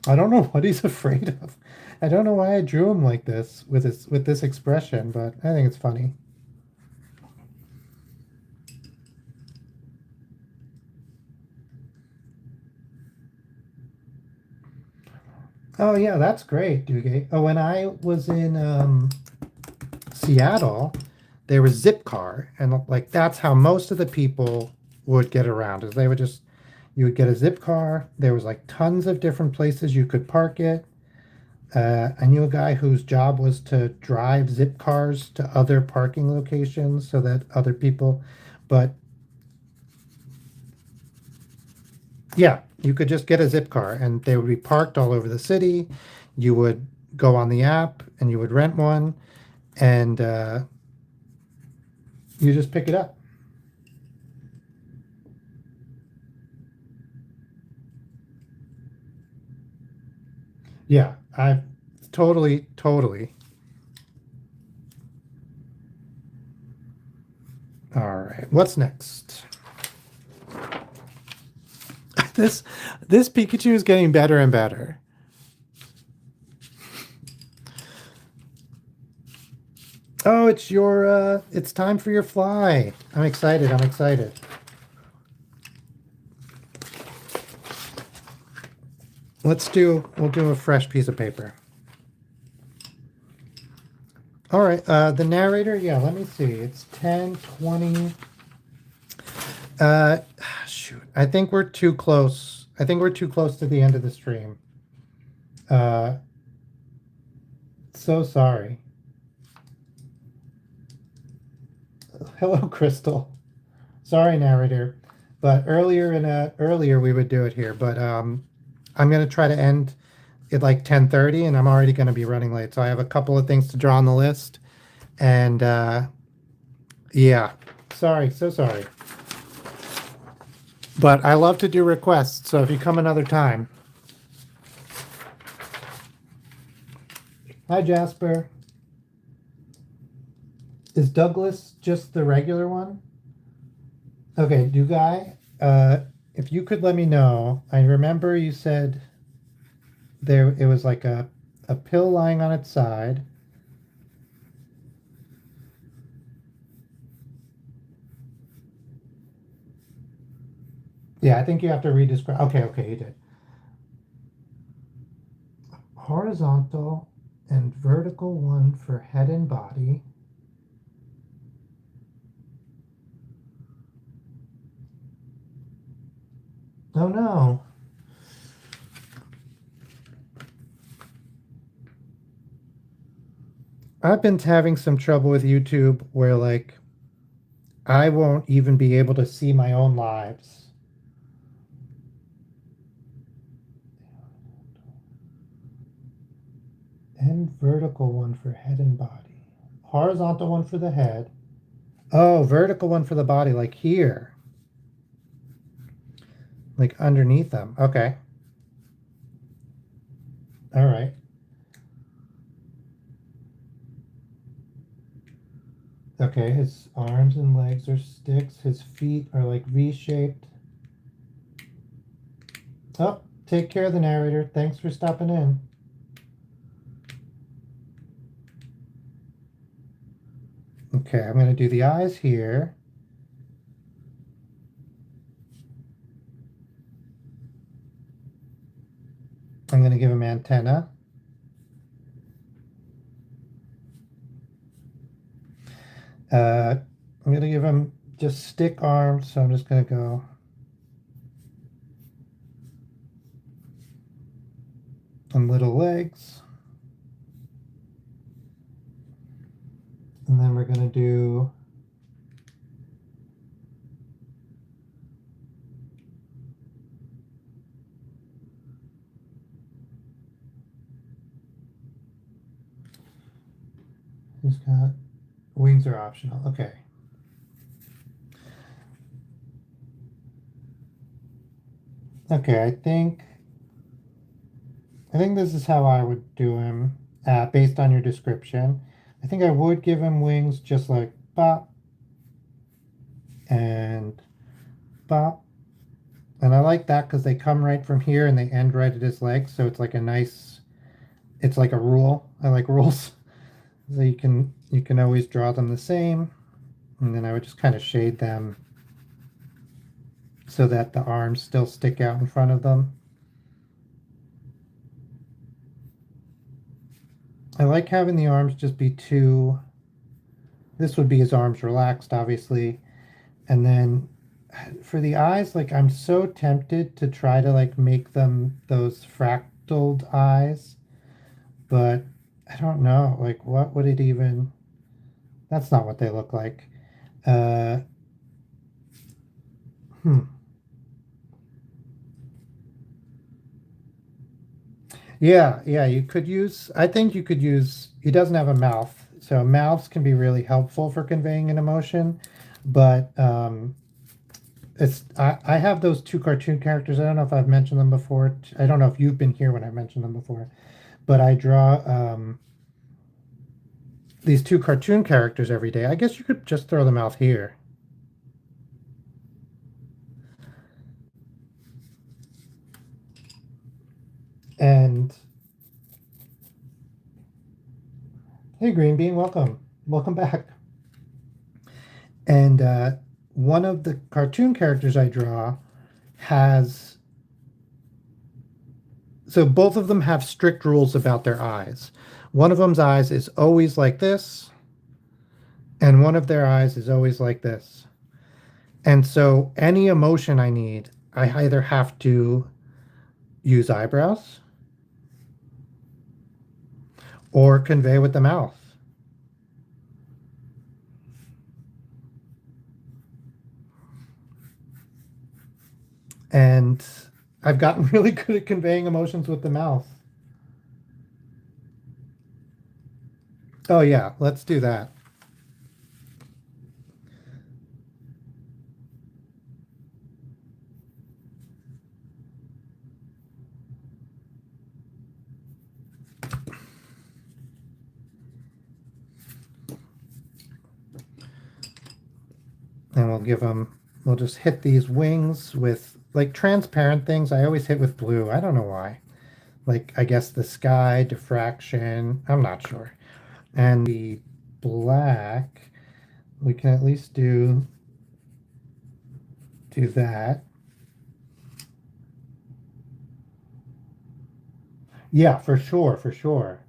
I don't know what he's afraid of. I don't know why I drew him like this with this expression, but I think it's funny. Oh yeah, that's great, Dugue. Oh, when I was in Seattle, there was Zipcar, and like that's how most of the people would get around. Is they would just you would get a Zipcar. There was like tons of different places you could park it. I knew a guy whose job was to drive zip cars to other parking locations so that other people, but yeah, you could just get a zip car and they would be parked all over the city. You would go on the app and you would rent one and you just pick it up. Yeah, I totally, totally. All right, what's next? This this Pikachu is getting better and better. Oh, it's time for your fly. I'm excited. I'm excited. We'll do a fresh piece of paper. All right, the narrator, yeah, let me see. It's 10, 20. Uh, shoot. I think we're too close. I think we're too close to the end of the stream. Uh, so sorry. Hello, Crystal. Sorry, narrator. But earlier we would do it here, but I'm gonna try to end at like 10:30, and I'm already gonna be running late. So I have a couple of things to draw on the list, and yeah, sorry, so sorry. But I love to do requests, so if you come another time, Hi, Jasper. Is Douglas just the regular one? Okay, Dugai, if you could let me know. I remember you said there it was like a pill lying on its side. Yeah, I think you have to redescribe. Okay, okay, you did. Horizontal and vertical one for head and body. Oh no. I've been having some trouble with YouTube where like I won't even be able to see my own lives. And vertical one for head and body. Horizontal one for the head. Oh, vertical one for the body, like here. Like underneath them. Okay. All right. Okay, his arms and legs are sticks. His feet are like V-shaped. Oh, take care of the narrator. Thanks for stopping in. Okay, I'm going to do the eyes here. I'm going to give him antenna. I'm going to give him just stick arms, so I'm just going to go on little legs. And then we're going to do he's got wings are optional. Okay. Okay, I think this is how I would do him, based on your description. I think I would give him wings just like bop and bop. And I like that because they come right from here and they end right at his legs. So it's like a nice, it's like a rule. I like rules. So you can always draw them the same. And then I would just kind of shade them so that the arms still stick out in front of them. I like having the arms just be two. This would be his arms relaxed, obviously. And then for the eyes, like I'm so tempted to try to like make them those fractaled eyes, but I don't know. Like, what would it even? That's not what they look like. Uh, hmm. Yeah, yeah, you could use, I think you could use, he doesn't have a mouth. So mouths can be really helpful for conveying an emotion, but I have those two cartoon characters. I don't know if I've mentioned them before. I don't know if you've been here when I mentioned them before, but I draw these two cartoon characters every day. I guess you could just throw the mouth here. And hey, Green Bean, welcome. Welcome back. And one of the cartoon characters I draw has, so both of them have strict rules about their eyes. One of them's eyes is always like this, and one of their eyes is always like this. And so any emotion I need, I either have to use eyebrows or convey with the mouth. And I've gotten really good at conveying emotions with the mouth. Oh, yeah, let's do that. And we'll just hit these wings with like transparent things. I always hit with blue. I don't know why. Like, I guess the sky, diffraction, I'm not sure. And the black, we can at least do that. Yeah, for sure, for sure.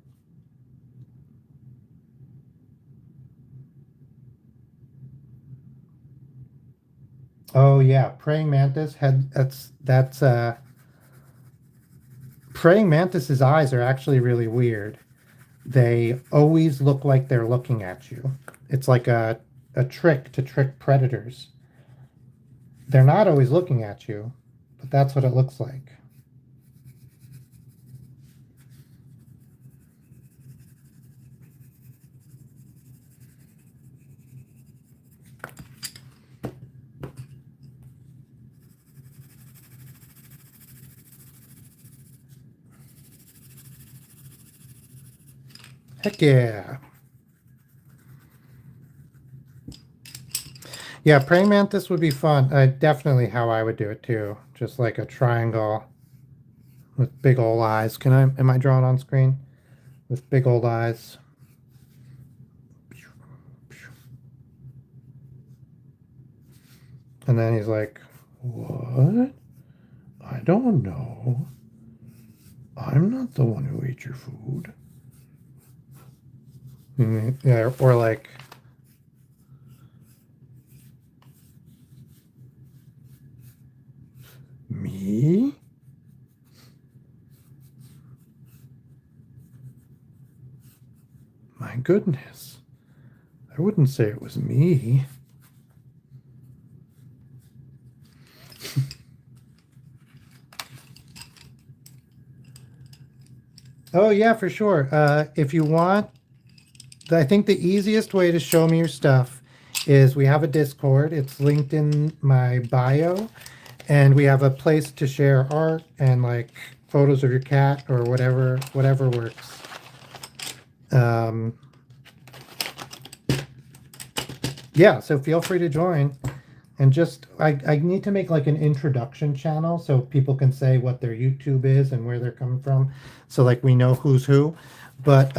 Oh yeah, praying mantis had that's praying mantis's eyes are actually really weird. They always look like they're looking at you. It's like a trick to trick predators. They're not always looking at you, but that's what it looks like. Heck yeah. Yeah, praying mantis would be fun. Definitely how I would do it too. Just like a triangle with big old eyes. Am I drawing on screen? With big old eyes. And then he's like, "What? I don't know. I'm not the one who ate your food." Yeah, or like, "Me? My goodness. I wouldn't say it was me." Oh yeah, for sure. If you want, I think the easiest way to show me your stuff is we have a Discord. It's linked in my bio, and we have a place to share art and like photos of your cat or whatever works. Yeah, so feel free to join. And just I need to make like an introduction channel so people can say what their YouTube is and where they're coming from. So like we know who's who. But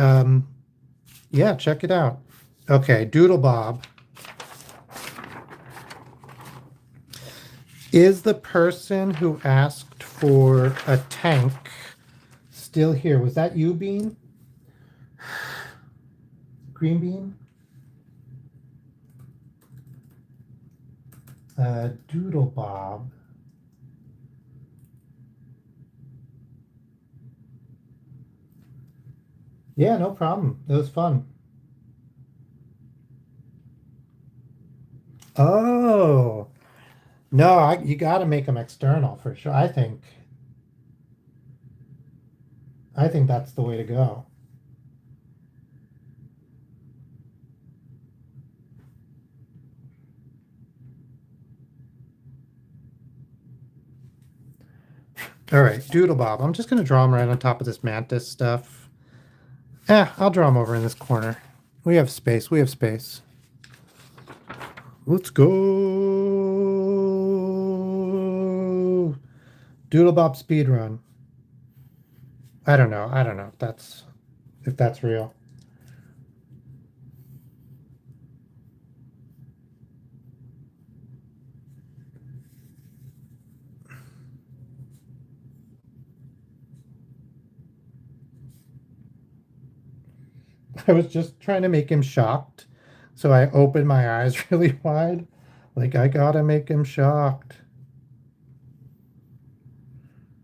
yeah, check it out. Okay, Doodle Bob. Is the person who asked for a tank still here? Was that you, Bean? Green Bean? Doodle Bob. Yeah, no problem. It was fun. Oh, no, you got to make them external for sure. I think that's the way to go. All right, Doodle Bob. I'm just going to draw him right on top of this mantis stuff. I'll draw him over in this corner. We have space. We have space. Let's go. Doodle Bob speed run. I don't know. I don't know if that's real. I was just trying to make him shocked. So I opened my eyes really wide. Like, I gotta make him shocked.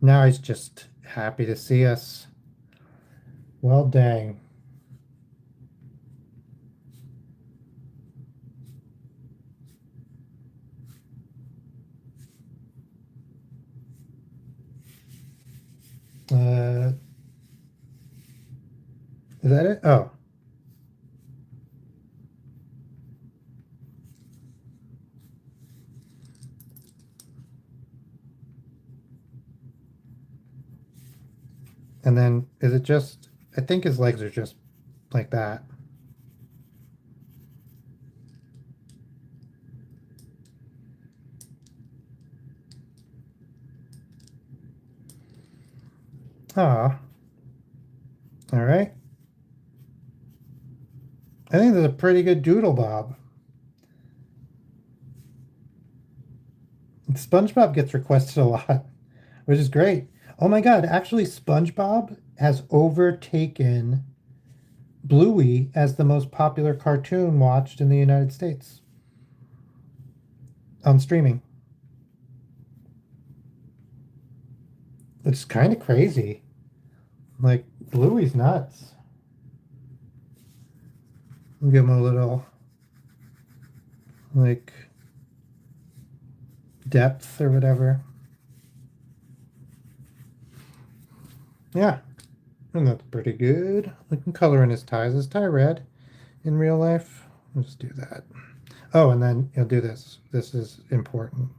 Now he's just happy to see us. Well, dang. Uh, is that it? Oh. And then is it just, I think his legs are just like that. Ah, all right. I think that's a pretty good doodle bob. SpongeBob gets requested a lot, which is great. Oh my God, actually, SpongeBob has overtaken Bluey as the most popular cartoon watched in the United States on streaming. It's kind of crazy. Like, Bluey's nuts. Give him a little, like, depth or whatever. Yeah, and that's pretty good. We can color in his ties. His tie red in real life. We'll just do that. Oh, and then you'll do this. This is important.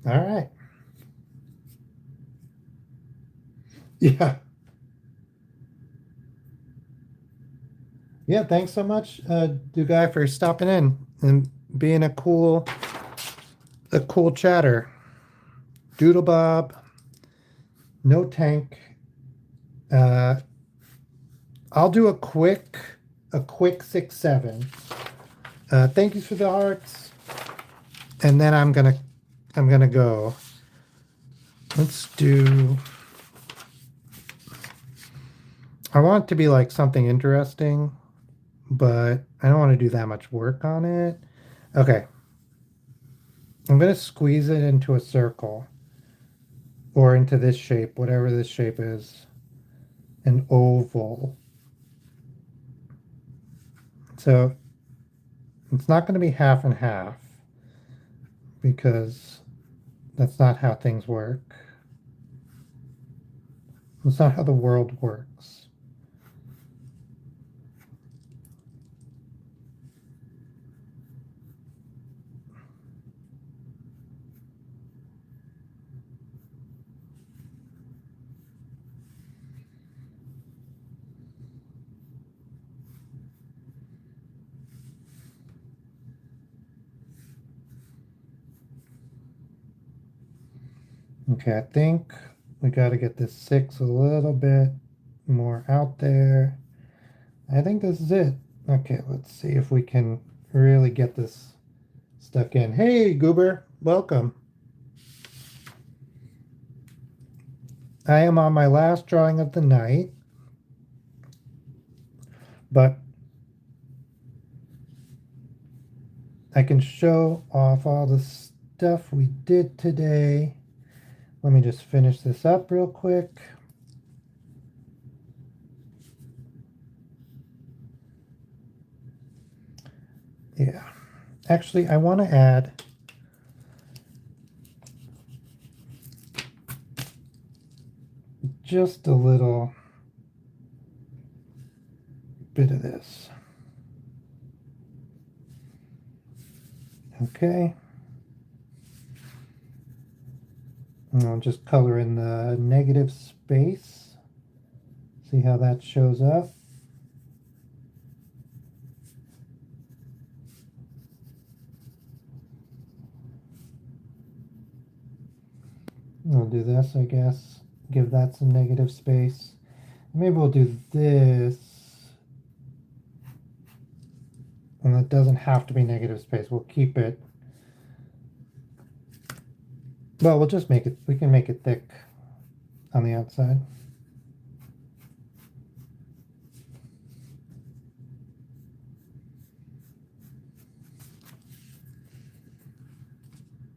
All right. Yeah. Yeah, thanks so much, Guy, for stopping in and being a cool chatter. Doodle Bob, no tank. Uh, I'll do a quick 6-7. Thank you for the hearts, and then I'm gonna go. Let's do. I want it to be like something interesting, but I don't want to do that much work on it. Okay, I'm gonna squeeze it into a circle or into this shape, whatever this shape is, an oval. So it's not going to be half and half because that's not how things work. That's not how the world works. Okay, I think we got to get this 6 a little bit more out there. I think this is it. Okay, let's see if we can really get this stuck in. Hey, Goober, welcome. I am on my last drawing of the night, but I can show off all the stuff we did today. Let me just finish this up real quick. Yeah. Actually, I want to add just a little bit of this. Okay. And I'll just color in the negative space. See how that shows up. I'll do this, I guess. Give that some negative space. Maybe we'll do this. And it doesn't have to be negative space. We'll keep it. Well, we'll just make it, we can make it thick on the outside.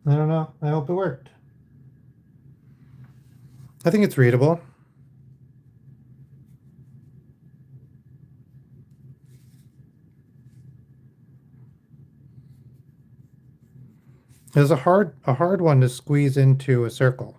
I don't know. I hope it worked. I think it's readable. It's a hard one to squeeze into a circle.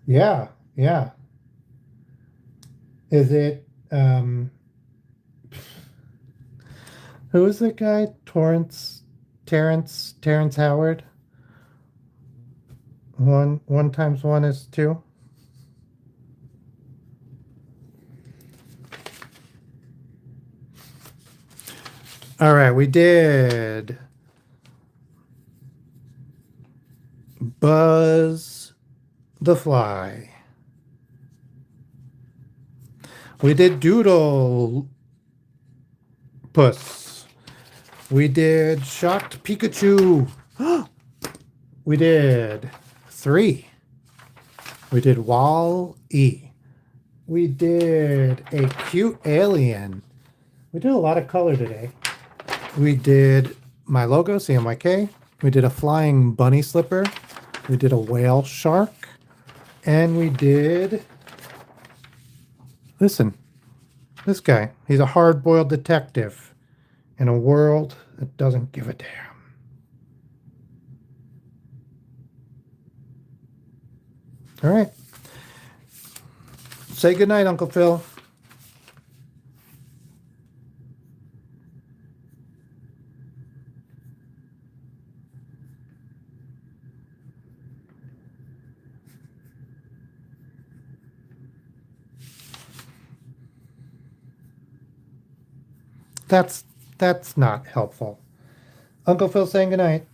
Yeah, yeah. Is it who is that guy? Terrence Howard? One times one is two. All right, we did Buzz the Fly. We did Doodle Puss. We did Shocked Pikachu. We did three. We did Wall-E. We did a cute alien. We did a lot of color today. We did my logo, CMYK. We did a flying bunny slipper. We did a whale shark. And we did... Listen, this guy. He's a hard-boiled detective in a world that doesn't give a damn. All right. Say goodnight, Uncle Phil. That's not helpful. Uncle Phil saying goodnight.